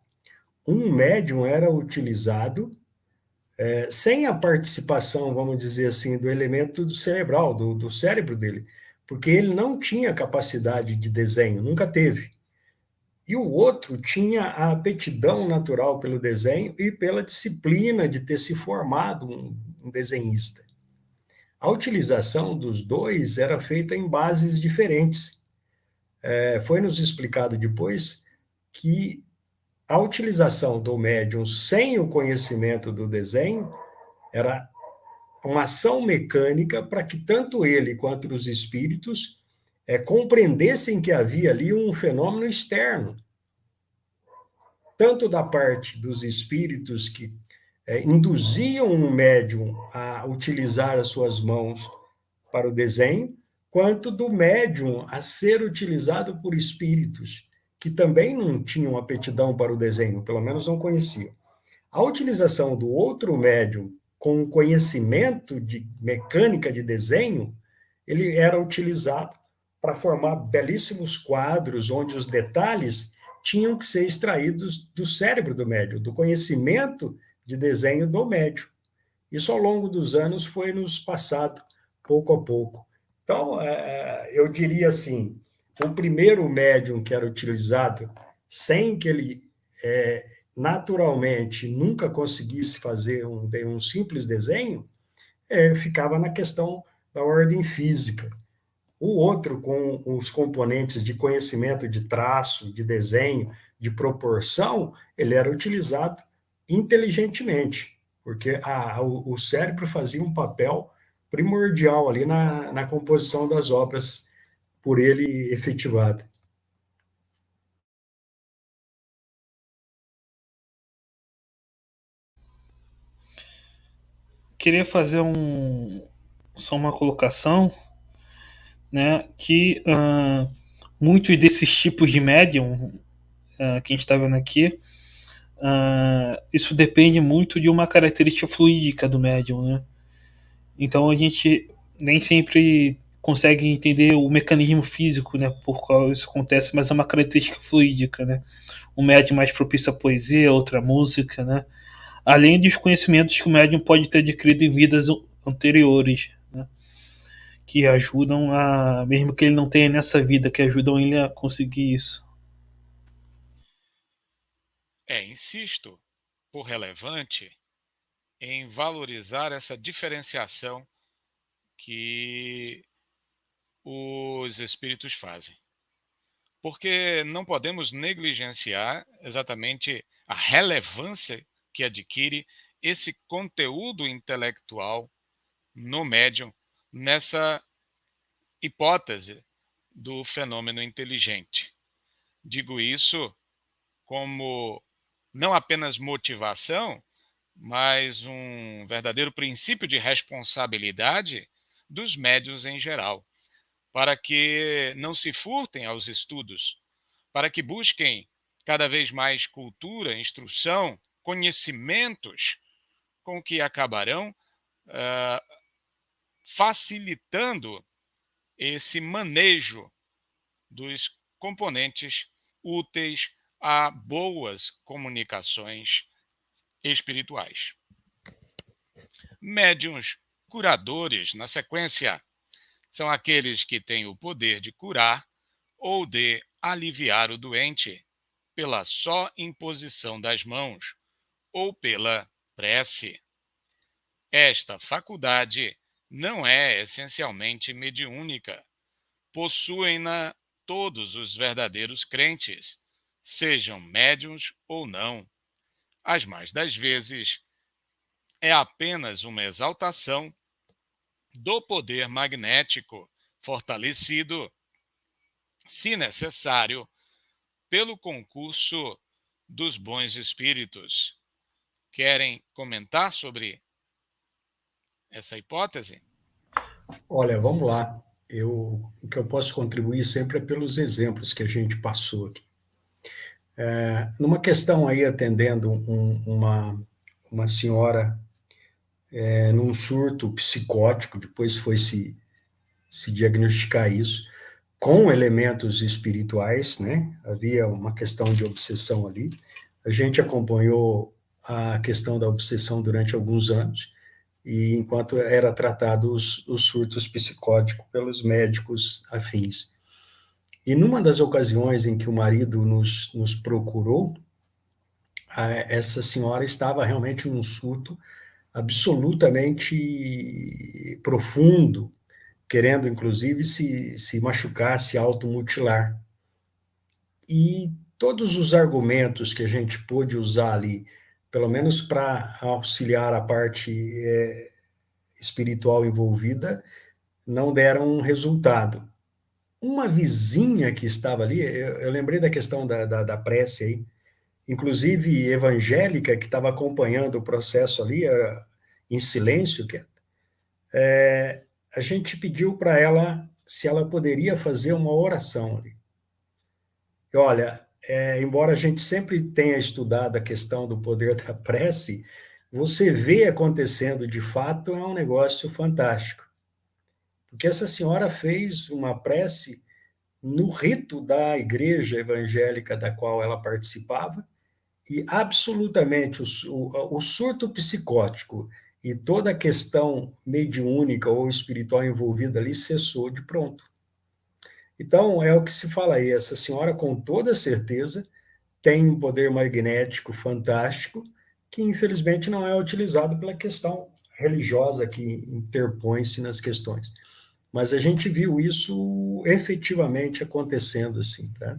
Um médium era utilizado sem a participação, vamos dizer assim, do elemento cerebral, do cérebro dele, porque ele não tinha capacidade de desenho, nunca teve. E o outro tinha a aptidão natural pelo desenho e pela disciplina de ter se formado um desenhista. A utilização dos dois era feita em bases diferentes. Foi nos explicado depois que a utilização do médium sem o conhecimento do desenho era uma ação mecânica para que tanto ele quanto os espíritos compreendessem que havia ali um fenômeno externo, tanto da parte dos espíritos que induziam o médium a utilizar as suas mãos para o desenho, quanto do médium a ser utilizado por espíritos que também não tinham aptidão para o desenho, pelo menos não conheciam. A utilização do outro médium com conhecimento de mecânica de desenho, ele era utilizado para formar belíssimos quadros onde os detalhes tinham que ser extraídos do cérebro do médium, do conhecimento de desenho do médium. Isso ao longo dos anos foi nos passado pouco a pouco. Então, eu diria assim, o primeiro médium que era utilizado sem que ele naturalmente nunca conseguisse fazer um simples desenho, ficava na questão da ordem física. O outro, com os componentes de conhecimento de traço, de desenho, de proporção, ele era utilizado inteligentemente, porque o cérebro fazia um papel primordial ali na composição das obras por ele efetivada. Queria fazer só uma colocação, né, que muitos desses tipos de médium que a gente está vendo aqui, isso depende muito de uma característica fluídica do médium, né? Então a gente nem sempre consegue entender o mecanismo físico, né, por qual isso acontece, mas é uma característica fluídica, né? Um médium mais propício à poesia, outra à música, né? Além dos conhecimentos que o médium pode ter adquirido em vidas anteriores, né? Que ajudam mesmo que ele não tenha nessa vida, que ajudam ele a conseguir isso. Insisto, por relevante, em valorizar essa diferenciação que os espíritos fazem. Porque não podemos negligenciar exatamente a relevância que adquire esse conteúdo intelectual no médium, nessa hipótese do fenômeno inteligente. Digo isso como não apenas motivação, mas um verdadeiro princípio de responsabilidade dos médiuns em geral, para que não se furtem aos estudos, para que busquem cada vez mais cultura, instrução, conhecimentos, com que acabarão facilitando esse manejo dos componentes úteis a boas comunicações espirituais. Médiuns curadores, na sequência, são aqueles que têm o poder de curar ou de aliviar o doente pela só imposição das mãos ou pela prece. Esta faculdade não é essencialmente mediúnica. Possuem-na todos os verdadeiros crentes, sejam médiuns ou não. As mais das vezes é apenas uma exaltação do poder magnético, fortalecido, se necessário, pelo concurso dos bons espíritos. Querem comentar sobre essa hipótese? Olha, vamos lá. O que eu posso contribuir sempre é pelos exemplos que a gente passou aqui. Numa questão aí, atendendo uma senhora num surto psicótico, depois foi se diagnosticar isso, com elementos espirituais, né? Havia uma questão de obsessão ali. A gente acompanhou a questão da obsessão durante alguns anos, e enquanto era tratado os surtos psicóticos pelos médicos afins. E numa das ocasiões em que o marido nos procurou, essa senhora estava realmente num surto absolutamente profundo, querendo inclusive se machucar, se automutilar. E todos os argumentos que a gente pôde usar ali, pelo menos para auxiliar a parte espiritual envolvida, não deram resultado. Uma vizinha que estava ali, eu lembrei da questão da prece aí, inclusive evangélica, que estava acompanhando o processo ali, em silêncio, a gente pediu para ela se ela poderia fazer uma oração ali. E olha, embora a gente sempre tenha estudado a questão do poder da prece, você vê acontecendo de fato é um negócio fantástico. Porque essa senhora fez uma prece no rito da igreja evangélica da qual ela participava, e absolutamente o surto psicótico e toda a questão mediúnica ou espiritual envolvida ali cessou de pronto. Então, é o que se fala aí, essa senhora, com toda certeza, tem um poder magnético fantástico, que infelizmente não é utilizado pela questão religiosa que interpõe-se nas questões. Mas a gente viu isso efetivamente acontecendo assim, tá?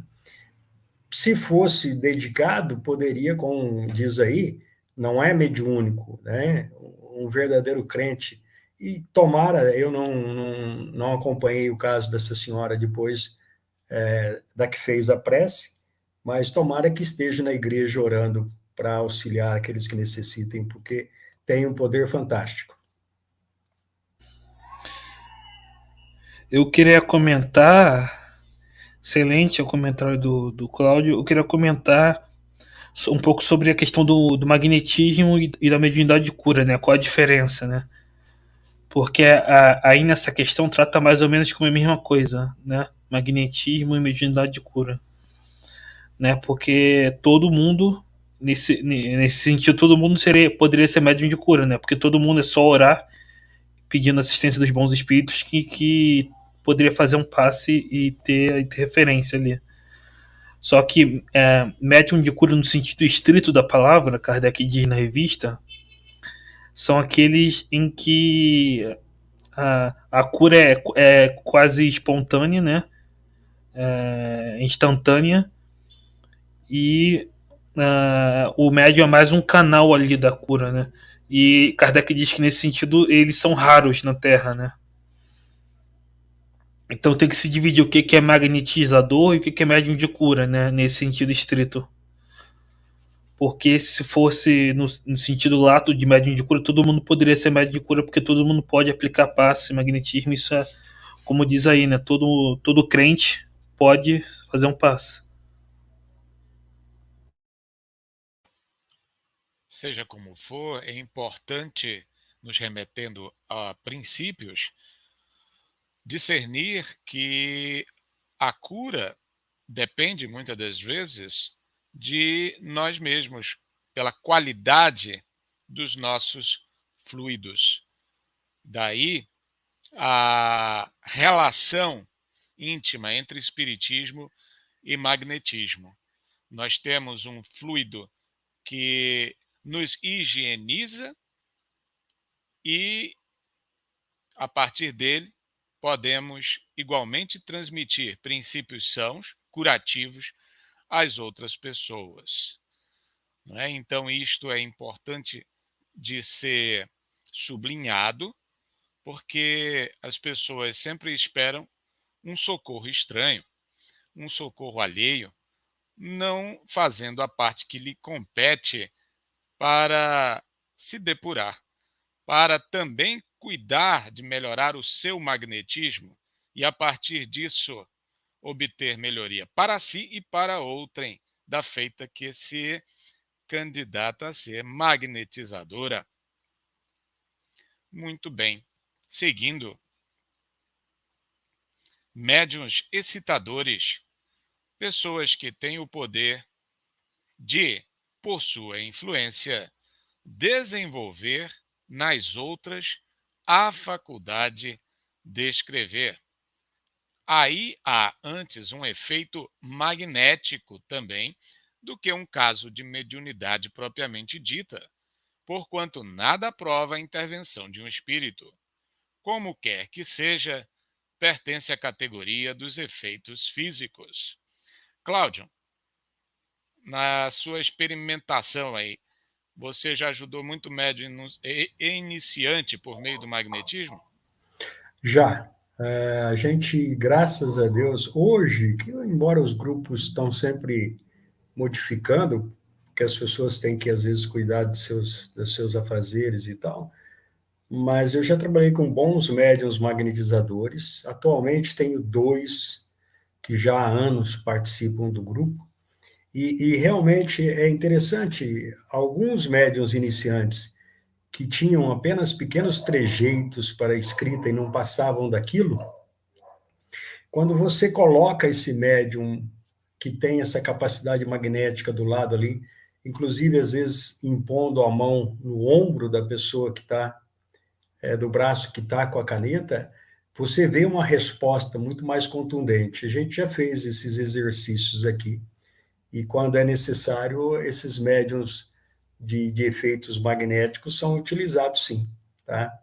Se fosse dedicado, poderia, como diz aí, não é mediúnico, né? Um verdadeiro crente. E tomara, eu não acompanhei o caso dessa senhora depois da que fez a prece, mas tomara que esteja na igreja orando para auxiliar aqueles que necessitem, porque tem um poder fantástico. Eu queria comentar, excelente o comentário do Cláudio, eu queria comentar um pouco sobre a questão do magnetismo e da mediunidade de cura, né? Qual a diferença, né? Porque aí nessa questão trata mais ou menos como a mesma coisa, né? Magnetismo e mediunidade de cura, né? Porque todo mundo, nesse sentido, todo mundo poderia ser médium de cura, né? Porque todo mundo é só orar pedindo assistência dos bons espíritos que poderia fazer um passe e ter a interferência ali. Só que médium de cura no sentido estrito da palavra, Kardec diz na revista, são aqueles em que a cura é quase espontânea, né? Instantânea, e o médium é mais um canal ali da cura, né? E Kardec diz que nesse sentido eles são raros na Terra, né? Então tem que se dividir o que é magnetizador e o que é médium de cura, né? Nesse sentido estrito. Porque se fosse no sentido lato de médium de cura, todo mundo poderia ser médium de cura, porque todo mundo pode aplicar passe, magnetismo, isso é, como diz aí, né? Todo crente pode fazer um passe. Seja como for, é importante, nos remetendo a princípios, discernir que a cura depende muitas das vezes de nós mesmos, pela qualidade dos nossos fluidos. Daí a relação íntima entre espiritismo e magnetismo. Nós temos um fluido que nos higieniza e, a partir dele, podemos igualmente transmitir princípios sãos, curativos, às outras pessoas. Não é? Então, isto é importante de ser sublinhado, porque as pessoas sempre esperam um socorro estranho, um socorro alheio, não fazendo a parte que lhe compete para se depurar, para também cuidar de melhorar o seu magnetismo e, a partir disso, obter melhoria para si e para outrem, da feita que se candidata a ser magnetizadora. Muito bem. Seguindo, médiuns excitadores, pessoas que têm o poder de, por sua influência, desenvolver nas outras a faculdade de escrever. Aí há antes um efeito magnético também do que um caso de mediunidade propriamente dita, porquanto nada prova a intervenção de um espírito. Como quer que seja, pertence à categoria dos efeitos físicos. Cláudio, na sua experimentação aí, você já ajudou muito médium e iniciante por meio do magnetismo? Já. A gente, graças a Deus, hoje, que embora os grupos estão sempre modificando, que as pessoas têm que, às vezes, cuidar dos seus afazeres e tal, mas eu já trabalhei com bons médiuns magnetizadores. Atualmente tenho 2 que já há anos participam do grupo, e realmente é interessante, alguns médiuns iniciantes que tinham apenas pequenos trejeitos para a escrita e não passavam daquilo, quando você coloca esse médium que tem essa capacidade magnética do lado ali, inclusive às vezes impondo a mão no ombro da pessoa que está, do braço que está com a caneta, você vê uma resposta muito mais contundente. A gente já fez esses exercícios aqui. E quando é necessário, esses médiums de efeitos magnéticos são utilizados sim, tá?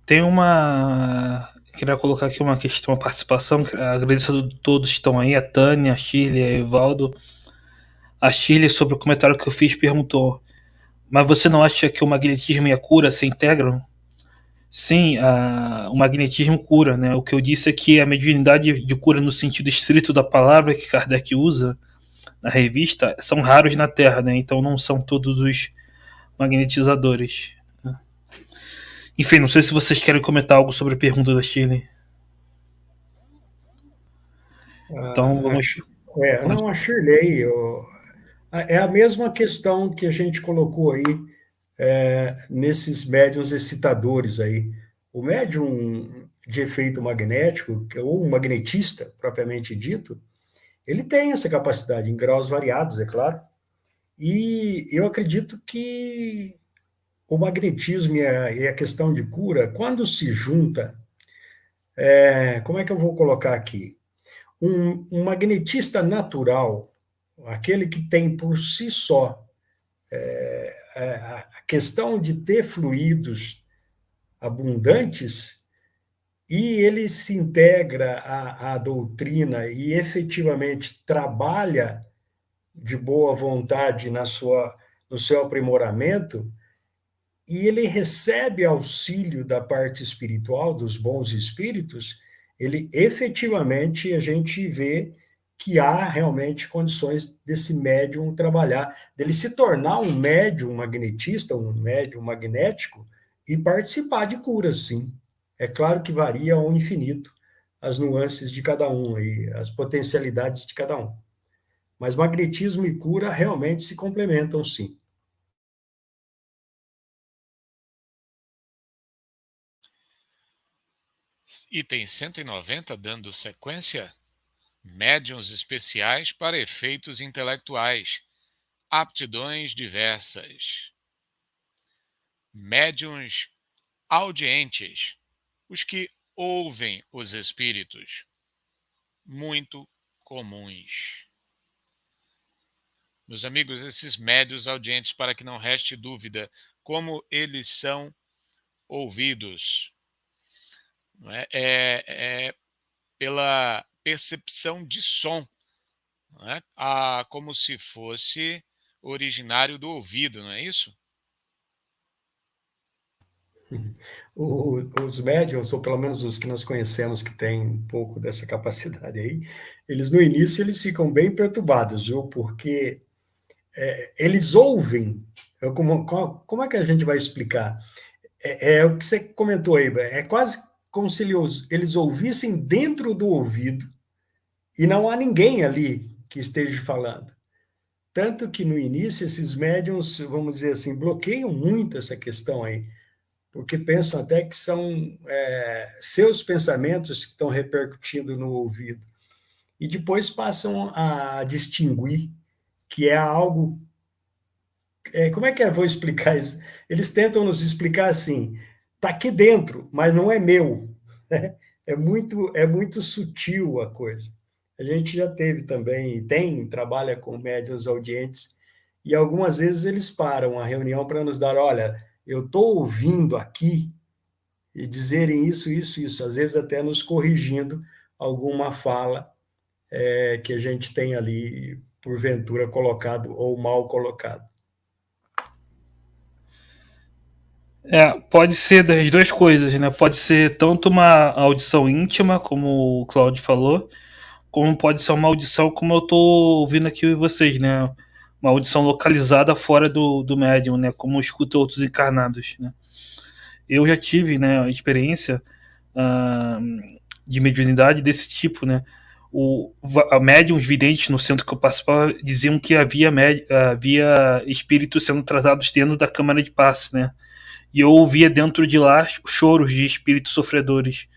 Tem uma. Queria colocar aqui uma questão, uma participação. Agradeço a todos que estão aí, a Tânia, a Shirley, a Evaldo. A Shirley, sobre o comentário que eu fiz, perguntou: mas você não acha que o magnetismo e a cura se integram? Sim, o magnetismo cura, né? O que eu disse é que a mediunidade de cura no sentido estrito da palavra que Kardec usa na revista são raros na Terra, né? Então não são todos os magnetizadores. Enfim, não sei se vocês querem comentar algo sobre a pergunta da Shirley. Então vamos. Não, a Shirley, é a mesma questão que a gente colocou aí nesses médiums excitadores aí. O médium de efeito magnético, ou um magnetista propriamente dito, ele tem essa capacidade em graus variados, é claro. E eu acredito que o magnetismo e a questão de cura, quando se junta, como é que eu vou colocar aqui? Um magnetista natural, aquele que tem por si só a questão de ter fluidos abundantes, e ele se integra à doutrina e efetivamente trabalha de boa vontade no seu aprimoramento, e ele recebe auxílio da parte espiritual, dos bons espíritos, ele efetivamente a gente vê que há realmente condições desse médium trabalhar, dele se tornar um médium magnetista, um médium magnético, e participar de curas, sim. É claro que varia ao infinito as nuances de cada um e as potencialidades de cada um. Mas magnetismo e cura realmente se complementam, sim. Item 190, dando sequência: médiuns especiais para efeitos intelectuais, aptidões diversas. Médiuns audientes, os que ouvem os espíritos, muito comuns. Meus amigos, esses médiuns audientes, para que não reste dúvida, como eles são ouvidos? não é? É pela percepção de som, não é? Como se fosse originário do ouvido, não é isso? Os médiums, ou pelo menos os que nós conhecemos que têm um pouco dessa capacidade aí, eles no início eles ficam bem perturbados, viu? Porque eles ouvem. Como é que a gente vai explicar? É o que você comentou aí, é quase como se eles ouvissem dentro do ouvido e não há ninguém ali que esteja falando. Tanto que no início esses médiums, vamos dizer assim, bloqueiam muito essa questão aí, porque pensam até que são seus pensamentos que estão repercutindo no ouvido. E depois passam a distinguir que é algo. Como é que eu vou explicar isso? Eles tentam nos explicar assim: está aqui dentro, mas não é meu. É muito sutil a coisa. A gente já teve também, trabalha com médiuns audientes, e algumas vezes eles param a reunião para nos dar: olha, eu estou ouvindo aqui e dizerem isso, isso, isso, às vezes até nos corrigindo alguma fala que a gente tem ali, porventura, colocado ou mal colocado. Pode ser das duas coisas, né? Pode ser tanto uma audição íntima, como o Claudio falou, como pode ser uma audição como eu tô ouvindo aqui vocês, né? Uma audição localizada fora do médium, né? Como escuta outros encarnados, né? Eu já tive, né, a experiência ah, de mediunidade desse tipo, né? Médiums videntes no centro que eu participava diziam que havia espíritos sendo tratados dentro da câmara de passe, né? E eu ouvia dentro de lá choros de espíritos sofredores,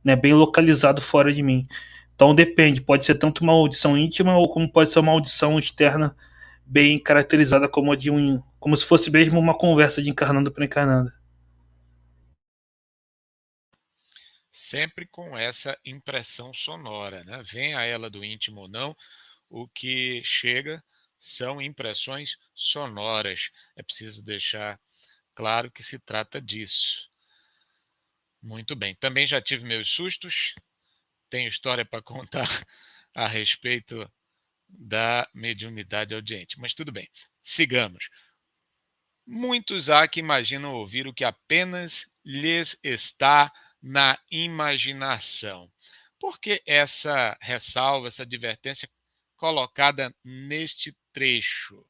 né, bem localizado fora de mim. Então depende, pode ser tanto uma audição íntima ou como pode ser uma audição externa bem caracterizada como se fosse mesmo uma conversa de encarnado para encarnado. Sempre com essa impressão sonora, né? Venha ela do íntimo ou não, o que chega são impressões sonoras. É preciso deixar claro que se trata disso. Muito bem. Também já tive meus sustos. Tenho história para contar a respeito da mediunidade audiente. Mas tudo bem. Sigamos. Muitos há que imaginam ouvir o que apenas lhes está na imaginação. Por que essa ressalva, essa advertência colocada neste trecho?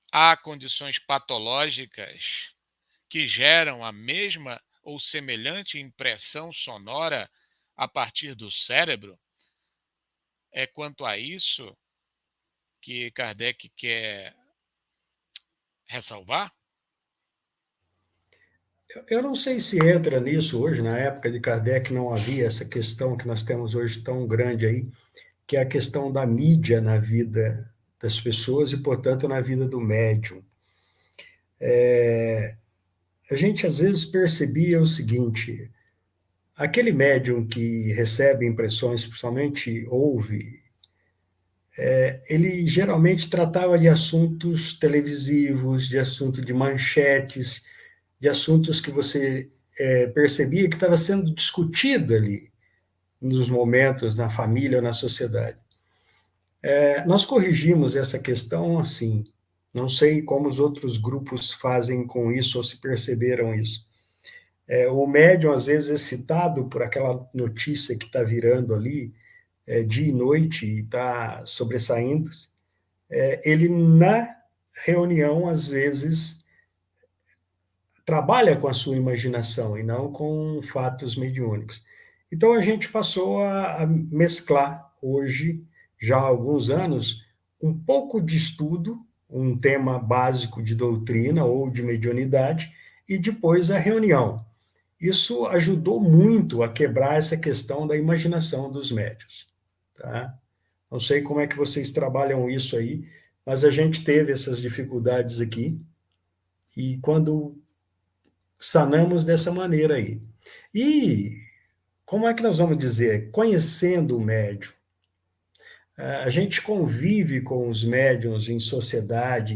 Há condições patológicas que geram a mesma ou semelhante impressão sonora a partir do cérebro? É quanto a isso que Kardec quer ressalvar? Eu não sei se entra nisso hoje, na época de Kardec não havia essa questão que nós temos hoje tão grande aí, que é a questão da mídia na vida das pessoas e, portanto, na vida do médium. A gente às vezes percebia o seguinte: aquele médium que recebe impressões, principalmente ouve, ele geralmente tratava de assuntos televisivos, de assunto de manchetes, de assuntos que você percebia que estava sendo discutido ali nos momentos, na família ou na sociedade. Nós corrigimos essa questão assim, não sei como os outros grupos fazem com isso ou se perceberam isso. O médium, às vezes, é citado por aquela notícia que está virando ali, dia e noite, e está sobressaindo. Ele, na reunião, às vezes, trabalha com a sua imaginação e não com fatos mediúnicos. Então, a gente passou a mesclar hoje, já há alguns anos, um pouco de estudo, um tema básico de doutrina ou de mediunidade, e depois a reunião. Isso ajudou muito a quebrar essa questão da imaginação dos médios. Tá? Não sei como é que vocês trabalham isso aí, mas a gente teve essas dificuldades aqui, e quando sanamos dessa maneira aí. E como é que nós vamos dizer? Conhecendo o médium. A gente convive com os médiums em sociedade,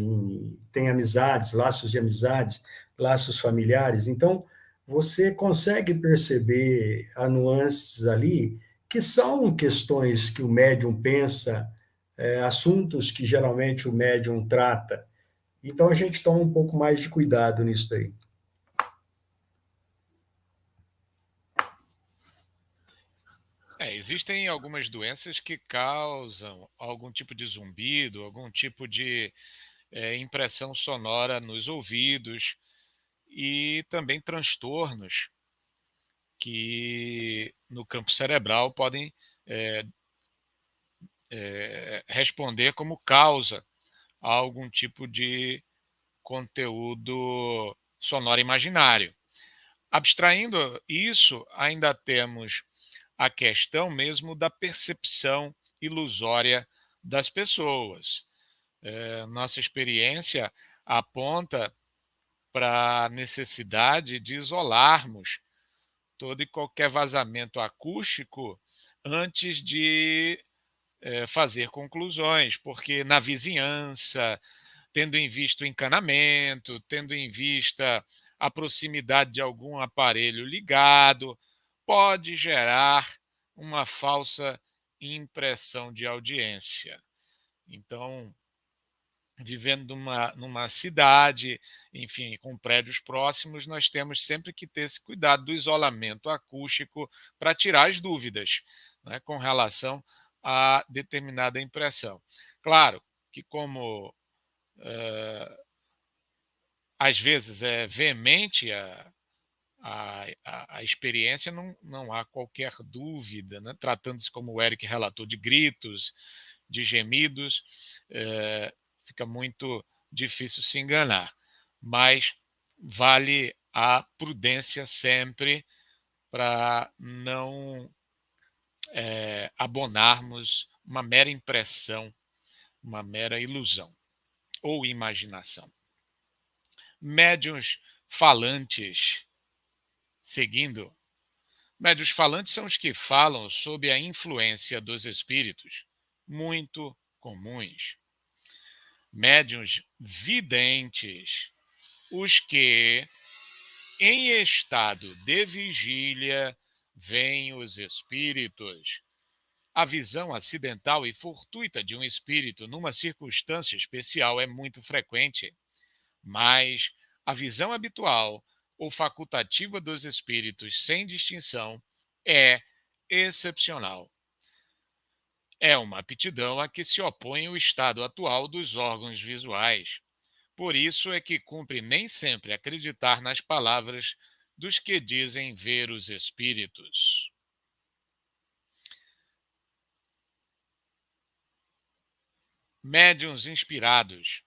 tem amizades, laços de amizades, laços familiares. Então, você consegue perceber as nuances ali, que são questões que o médium pensa, assuntos que geralmente o médium trata. Então a gente toma um pouco mais de cuidado nisso daí. Existem algumas doenças que causam algum tipo de zumbido, algum tipo de impressão sonora nos ouvidos e também transtornos que no campo cerebral podem responder como causa a algum tipo de conteúdo sonoro imaginário. Abstraindo isso, ainda temos a questão mesmo da percepção ilusória das pessoas. Nossa experiência aponta para a necessidade de isolarmos todo e qualquer vazamento acústico antes de fazer conclusões, porque na vizinhança, tendo em vista o encanamento, tendo em vista a proximidade de algum aparelho ligado, pode gerar uma falsa impressão de audiência. Então, vivendo numa cidade, enfim, com prédios próximos, nós temos sempre que ter esse cuidado do isolamento acústico para tirar as dúvidas, né, com relação a determinada impressão. Claro que, como às vezes é veemente a experiência, não há qualquer dúvida, né? Tratando-se, como o Eric relatou, de gritos, de gemidos, fica muito difícil se enganar. Mas vale a prudência sempre para não abonarmos uma mera impressão, uma mera ilusão ou imaginação. Médiuns falantes, seguindo. Médiuns falantes são os que falam sob a influência dos espíritos, muito comuns. Médiuns videntes, os que, em estado de vigília, veem os espíritos. A visão acidental e fortuita de um espírito numa circunstância especial é muito frequente, mas a visão habitual ou facultativa dos espíritos sem distinção é excepcional. É uma aptidão a que se opõe o estado atual dos órgãos visuais. Por isso é que cumpre nem sempre acreditar nas palavras dos que dizem ver os espíritos. Médiuns inspirados,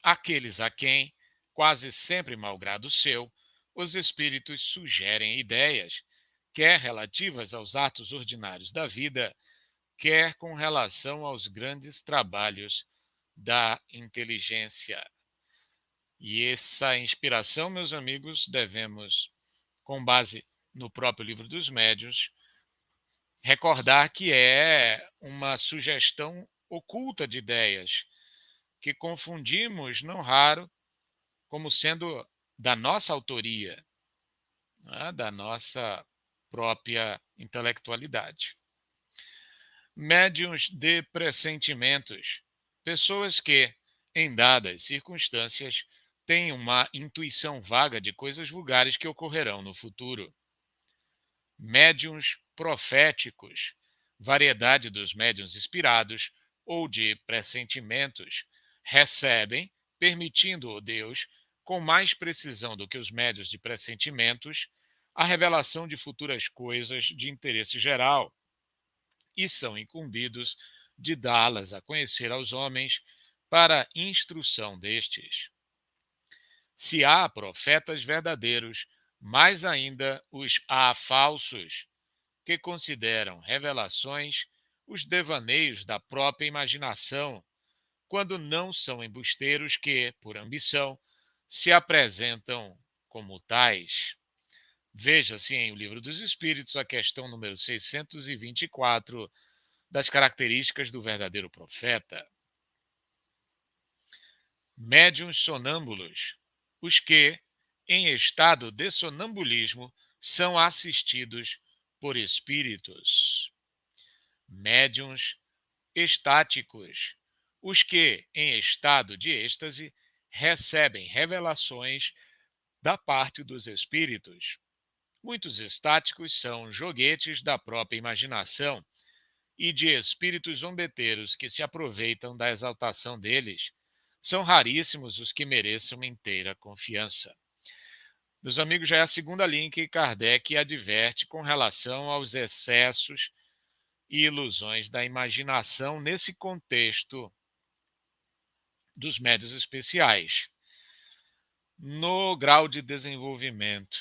aqueles a quem, quase sempre malgrado seu, os espíritos sugerem ideias, quer relativas aos atos ordinários da vida, quer com relação aos grandes trabalhos da inteligência. E essa inspiração, meus amigos, devemos, com base no próprio Livro dos Médiuns, recordar que é uma sugestão oculta de ideias, que confundimos, não raro, como sendo da nossa autoria, né, da nossa própria intelectualidade. Médiuns de pressentimentos, pessoas que, em dadas circunstâncias, têm uma intuição vaga de coisas vulgares que ocorrerão no futuro. Médiuns proféticos, variedade dos médiuns inspirados ou de pressentimentos, recebem, permitindo-o Deus, com mais precisão do que os médiuns de pressentimentos, a revelação de futuras coisas de interesse geral e são incumbidos de dá-las a conhecer aos homens para instrução destes. Se há profetas verdadeiros, mais ainda os há falsos, que consideram revelações os devaneios da própria imaginação, quando não são embusteiros que, por ambição, se apresentam como tais. Veja-se em O Livro dos Espíritos, a questão número 624, das características do verdadeiro profeta. Médiuns sonâmbulos, os que, em estado de sonambulismo são assistidos por espíritos. Médiuns estáticos, os que, em estado de êxtase, recebem revelações da parte dos espíritos. Muitos estáticos são joguetes da própria imaginação e de espíritos zombeteiros que se aproveitam da exaltação deles. São raríssimos os que mereçam inteira confiança. Meus amigos, já é a segunda linha que Kardec adverte com relação aos excessos e ilusões da imaginação nesse contexto dos médiuns especiais. No grau de desenvolvimento,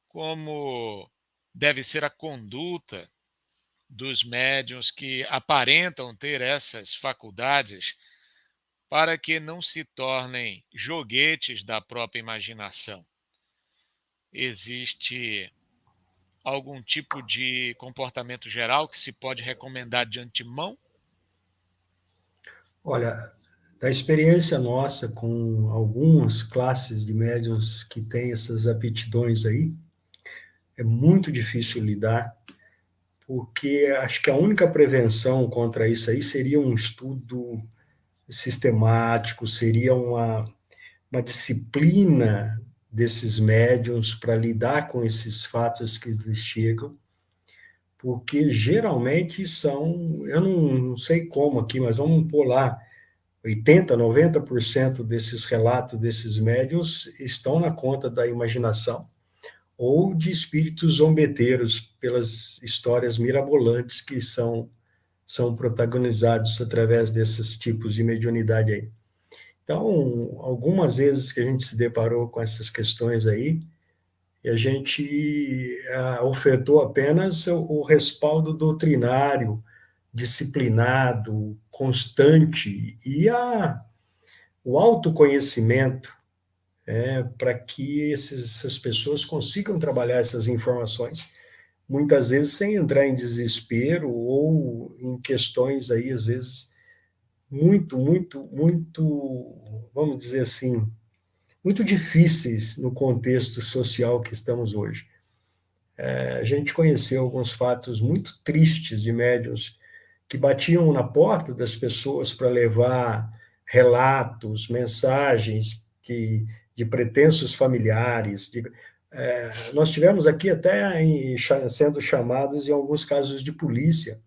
como deve ser a conduta dos médiuns que aparentam ter essas faculdades para que não se tornem joguetes da própria imaginação. Existe algum tipo de comportamento geral que se pode recomendar de antemão? Olha, da experiência nossa com algumas classes de médiuns que têm essas aptidões aí, é muito difícil lidar, porque acho que a única prevenção contra isso aí seria um estudo sistemático, seria uma disciplina desses médiuns para lidar com esses fatos que lhes chegam, porque geralmente são, eu não sei como aqui, mas vamos pôr lá, 80, 90% desses relatos desses médiuns estão na conta da imaginação ou de espíritos zombeteiros pelas histórias mirabolantes que são protagonizados através desses tipos de mediunidade aí. Então, algumas vezes que a gente se deparou com essas questões aí, e a gente ofertou apenas o respaldo doutrinário, disciplinado, constante, e o autoconhecimento para que essas pessoas consigam trabalhar essas informações, muitas vezes sem entrar em desespero ou em questões aí, às vezes, muito, vamos dizer assim, muito difíceis no contexto social que estamos hoje. A gente conheceu alguns fatos muito tristes de médiuns que batiam na porta das pessoas para levar relatos, mensagens de pretensos familiares. Nós tivemos aqui até sendo chamados, em alguns casos, de polícia,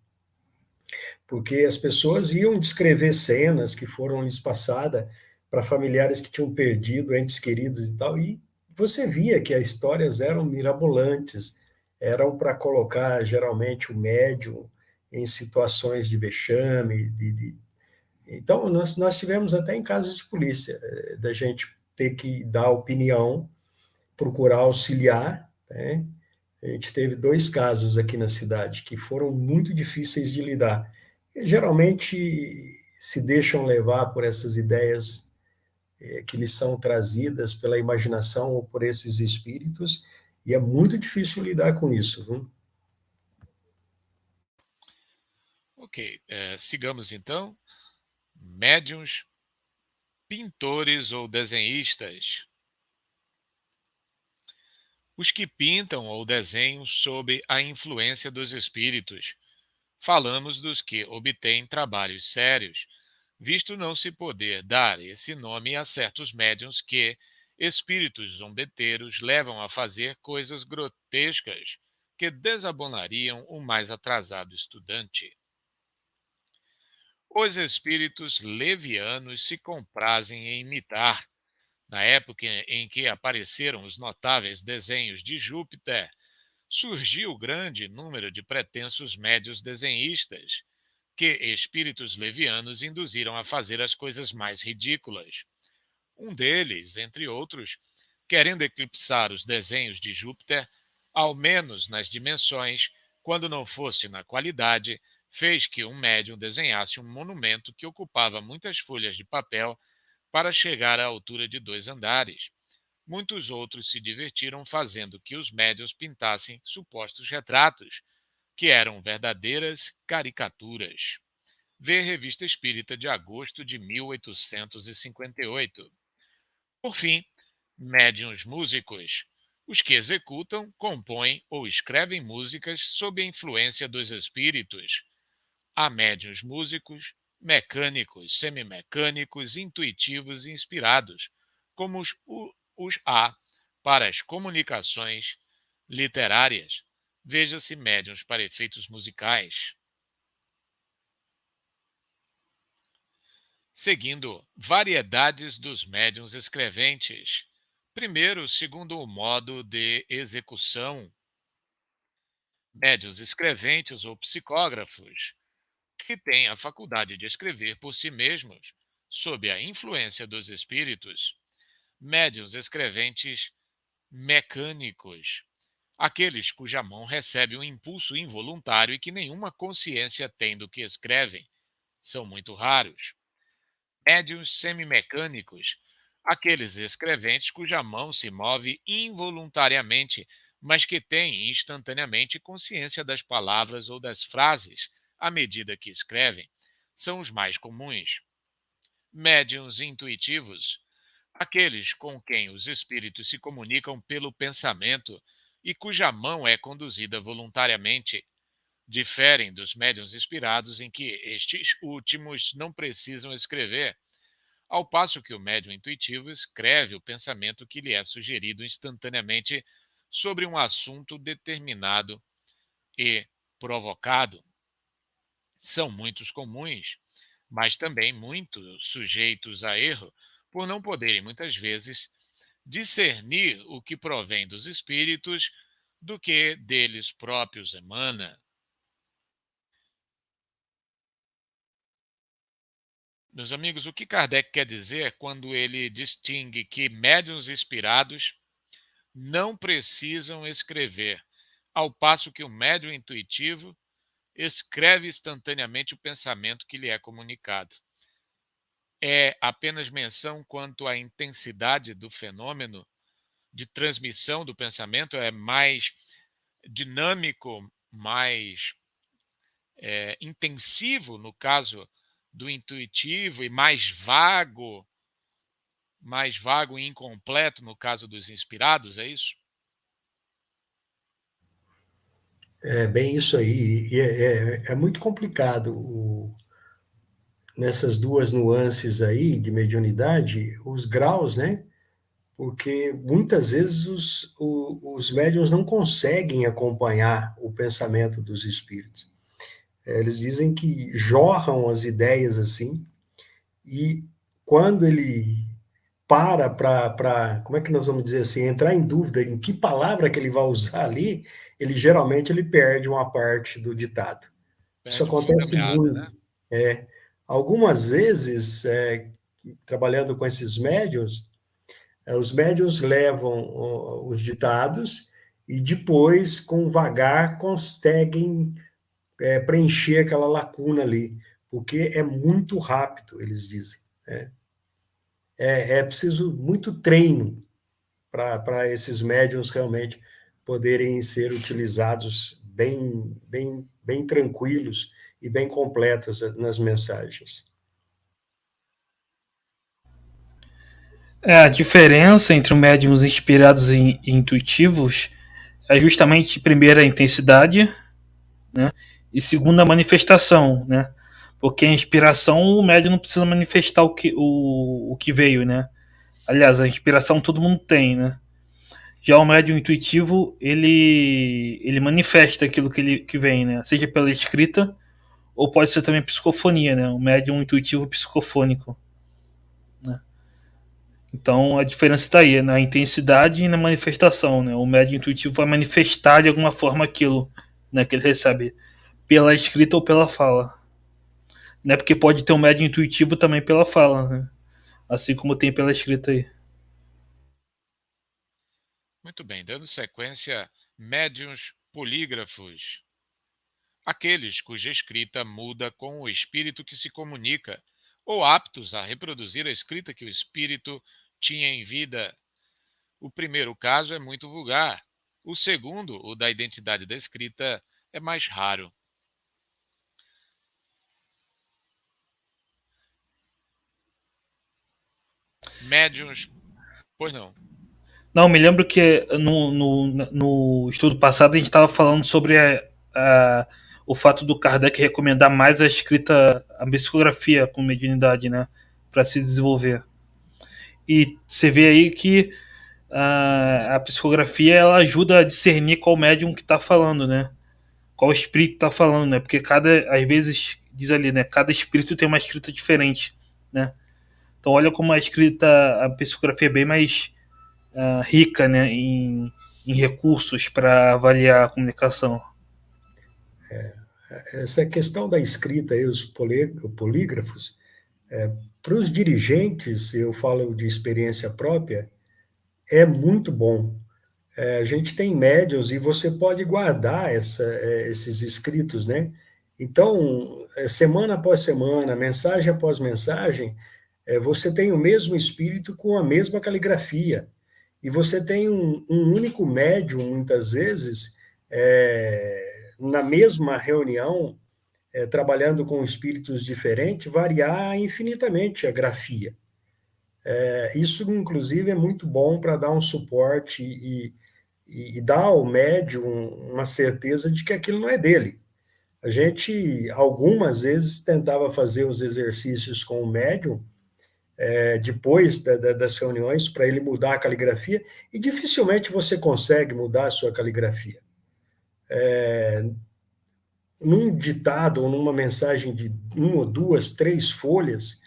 porque as pessoas iam descrever cenas que foram lhes passadas para familiares que tinham perdido entes queridos e tal, e você via que as histórias eram mirabolantes, eram para colocar, geralmente, o médium em situações de vexame. Então, nós tivemos até em casos de polícia, da gente ter que dar opinião, procurar auxiliar, né? A gente teve 2 casos aqui na cidade que foram muito difíceis de lidar. Geralmente se deixam levar por essas ideias que lhes são trazidas pela imaginação ou por esses espíritos, e é muito difícil lidar com isso, viu? Ok, sigamos então. Médiuns, pintores ou desenhistas. Os que pintam ou desenham sob a influência dos espíritos. Falamos dos que obtêm trabalhos sérios, visto não se poder dar esse nome a certos médiuns que espíritos zombeteiros levam a fazer coisas grotescas que desabonariam o mais atrasado estudante. Os espíritos levianos se comprazem em imitar. Na época em que apareceram os notáveis desenhos de Júpiter, surgiu grande número de pretensos médios desenhistas, que espíritos levianos induziram a fazer as coisas mais ridículas. Um deles, entre outros, querendo eclipsar os desenhos de Júpiter, ao menos nas dimensões, quando não fosse na qualidade, fez que um médium desenhasse um monumento que ocupava muitas folhas de papel para chegar à altura de 2 andares. Muitos outros se divertiram fazendo que os médiuns pintassem supostos retratos, que eram verdadeiras caricaturas. Vê Revista Espírita de agosto de 1858. Por fim, Médiuns músicos. Os que executam, compõem ou escrevem músicas sob a influência dos espíritos. Há médiuns músicos, mecânicos, semimecânicos, intuitivos e inspirados, como os há para as comunicações literárias. Veja-se médiuns para efeitos musicais. Seguindo, variedades dos médiuns escreventes. Primeiro, segundo o modo de execução, médiuns escreventes ou psicógrafos, que têm a faculdade de escrever por si mesmos, sob a influência dos espíritos. Médiuns escreventes mecânicos, aqueles cuja mão recebe um impulso involuntário e que nenhuma consciência tem do que escrevem, são muito raros. Médiuns semimecânicos, aqueles escreventes cuja mão se move involuntariamente, mas que têm instantaneamente consciência das palavras ou das frases à medida que escrevem, são os mais comuns. Médiuns intuitivos, aqueles com quem os espíritos se comunicam pelo pensamento e cuja mão é conduzida voluntariamente, diferem dos médiuns inspirados em que estes últimos não precisam escrever, ao passo que o médium intuitivo escreve o pensamento que lhe é sugerido instantaneamente sobre um assunto determinado e provocado. São muitos comuns, mas também muito sujeitos a erro, por não poderem muitas vezes discernir o que provém dos espíritos do que deles próprios emana. Meus amigos, o que Kardec quer dizer quando ele distingue que médiuns inspirados não precisam escrever, ao passo que o médium intuitivo escreve instantaneamente o pensamento que lhe é comunicado? É apenas menção quanto à intensidade do fenômeno de transmissão do pensamento? É mais dinâmico, mais intensivo no caso do intuitivo e mais vago e incompleto no caso dos inspirados, é isso? É bem isso aí. E é muito complicado nessas duas nuances aí de mediunidade, os graus, né? Porque muitas vezes os médiuns não conseguem acompanhar o pensamento dos espíritos. Eles dizem que jorram as ideias assim, e quando ele como é que nós vamos dizer assim, entrar em dúvida em que palavra que ele vai usar ali, ele geralmente ele perde uma parte do ditado. Isso Perde o fio da acontece meada, né? muito. Algumas vezes, trabalhando com esses médiuns, os médiuns levam os ditados e depois, com vagar, conseguem preencher aquela lacuna ali, porque é muito rápido, eles dizem. É preciso muito treino para esses médiuns realmente poderem ser utilizados bem tranquilos e bem completos nas mensagens. A diferença entre médiums inspirados e intuitivos é justamente, primeiro, a intensidade, né? E segundo, a manifestação, né? Porque a inspiração, o médium não precisa manifestar o que veio, né? Aliás, a inspiração todo mundo tem, né? Já o médium intuitivo, ele manifesta aquilo que vem, né? Seja pela escrita, ou pode ser também psicofonia, né? O médium intuitivo psicofônico, né? Então a diferença está aí, na intensidade e na manifestação, né? O médium intuitivo vai manifestar de alguma forma aquilo, né, que ele recebe, pela escrita ou pela fala. Né? Porque pode ter um médium intuitivo também pela fala, né? Assim como tem pela escrita aí. Muito bem, dando sequência, médiuns polígrafos. Aqueles cuja escrita muda com o espírito que se comunica, ou aptos a reproduzir a escrita que o espírito tinha em vida. O primeiro caso é muito vulgar. O segundo, o da identidade da escrita, é mais raro. Médiuns, pois não. Não, me lembro que no estudo passado a gente estava falando sobre o fato do Kardec recomendar mais a escrita, a psicografia com mediunidade, né? Para se desenvolver. E você vê aí que a psicografia ela ajuda a discernir qual médium que está falando, né? Qual espírito está falando, né? Porque às vezes, diz ali, né? Cada espírito tem uma escrita diferente, né? Então olha como a psicografia é bem mais rica, né? Em recursos para avaliar a comunicação. Essa questão da escrita e os polígrafos, para os dirigentes, eu falo de experiência própria, é muito bom. A gente tem médiuns e você pode guardar esses escritos, né? Então, semana após semana, mensagem após mensagem, você tem o mesmo espírito com a mesma caligrafia. E você tem um único médium, muitas vezes, na mesma reunião, trabalhando com espíritos diferentes, variar infinitamente a grafia. Isso, inclusive, é muito bom para dar um suporte e dar ao médium uma certeza de que aquilo não é dele. A gente, algumas vezes, tentava fazer os exercícios com o médium, depois das reuniões, para ele mudar a caligrafia, e dificilmente você consegue mudar a sua caligrafia. Num ditado ou numa mensagem de 1 ou 2, 3 folhas,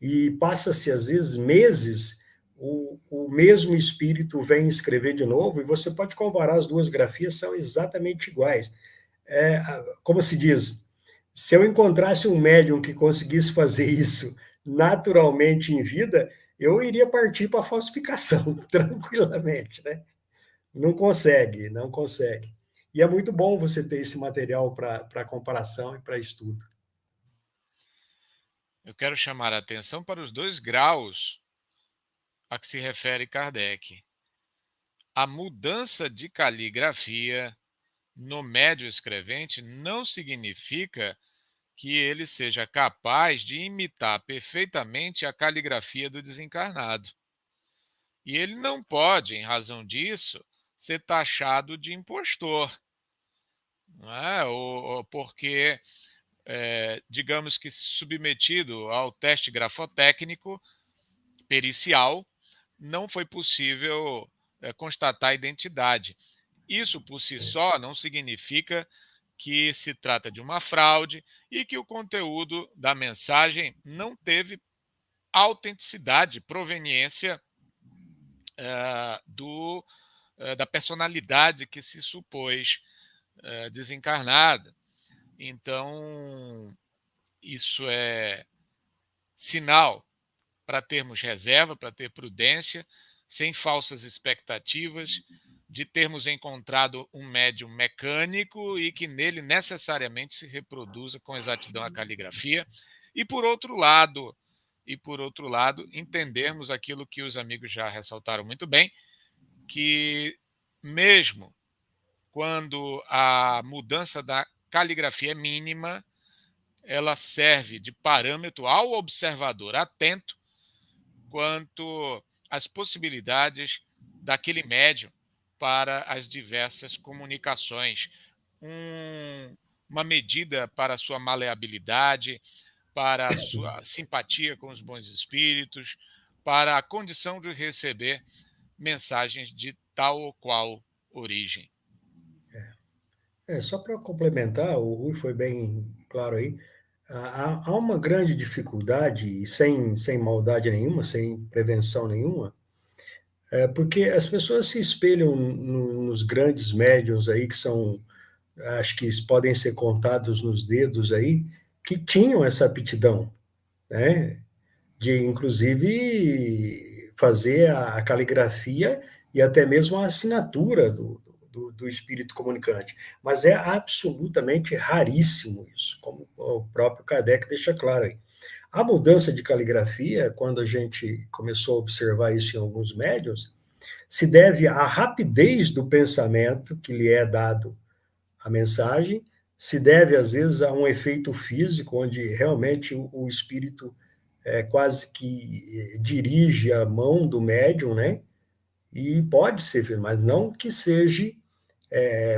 e passa-se, às vezes, meses, o mesmo espírito vem escrever de novo, e você pode comparar as duas grafias, são exatamente iguais. Como se diz, se eu encontrasse um médium que conseguisse fazer isso naturalmente em vida, eu iria partir para a falsificação, tranquilamente, né? Não consegue, não consegue. E é muito bom você ter esse material para comparação e para estudo. Eu quero chamar a atenção para os 2 graus a que se refere Kardec. A mudança de caligrafia no médio escrevente não significa que ele seja capaz de imitar perfeitamente a caligrafia do desencarnado. E ele não pode, em razão disso, ser taxado de impostor, não é? Ou porque, digamos que submetido ao teste grafotécnico pericial, não foi possível constatar a identidade. Isso por si só não significa que se trata de uma fraude e que o conteúdo da mensagem não teve autenticidade, proveniência da personalidade que se supôs desencarnada. Então, isso é sinal para termos reserva, para ter prudência, sem falsas expectativas, de termos encontrado um médium mecânico e que nele necessariamente se reproduza com exatidão a caligrafia. E por outro lado, entendermos aquilo que os amigos já ressaltaram muito bem, que mesmo quando a mudança da caligrafia é mínima, ela serve de parâmetro ao observador atento quanto às possibilidades daquele médium para as diversas comunicações. Uma medida para a sua maleabilidade, para a sua simpatia com os bons espíritos, para a condição de receber mensagens de tal ou qual origem. Só para complementar, o Rui foi bem claro aí, há uma grande dificuldade, e sem maldade nenhuma, sem prevenção nenhuma, porque as pessoas se espelham nos grandes médiuns aí, que são, acho que podem ser contados nos dedos aí, que tinham essa aptidão, né? De, inclusive, fazer a caligrafia e até mesmo a assinatura do espírito comunicante. Mas é absolutamente raríssimo isso, como o próprio Kardec deixa claro aí. A mudança de caligrafia, quando a gente começou a observar isso em alguns médiuns, se deve à rapidez do pensamento que lhe é dado a mensagem, se deve, às vezes, a um efeito físico, onde realmente o espírito quase que dirige a mão do médium, né? E pode ser, mas não que seja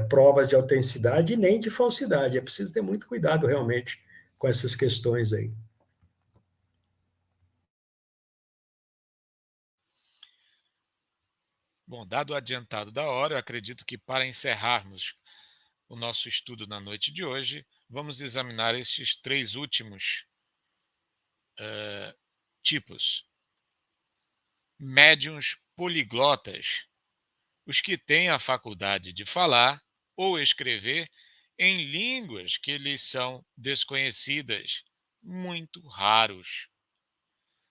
provas de autenticidade nem de falsidade. É preciso ter muito cuidado realmente com essas questões aí. Bom, dado o adiantado da hora, eu acredito que para encerrarmos o nosso estudo na noite de hoje, vamos examinar estes 3 últimos tipos. Médiuns poliglotas, os que têm a faculdade de falar ou escrever em línguas que lhes são desconhecidas, muito raros.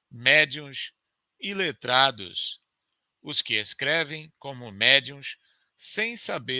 Médiuns iletrados, os que escrevem como médiuns sem saber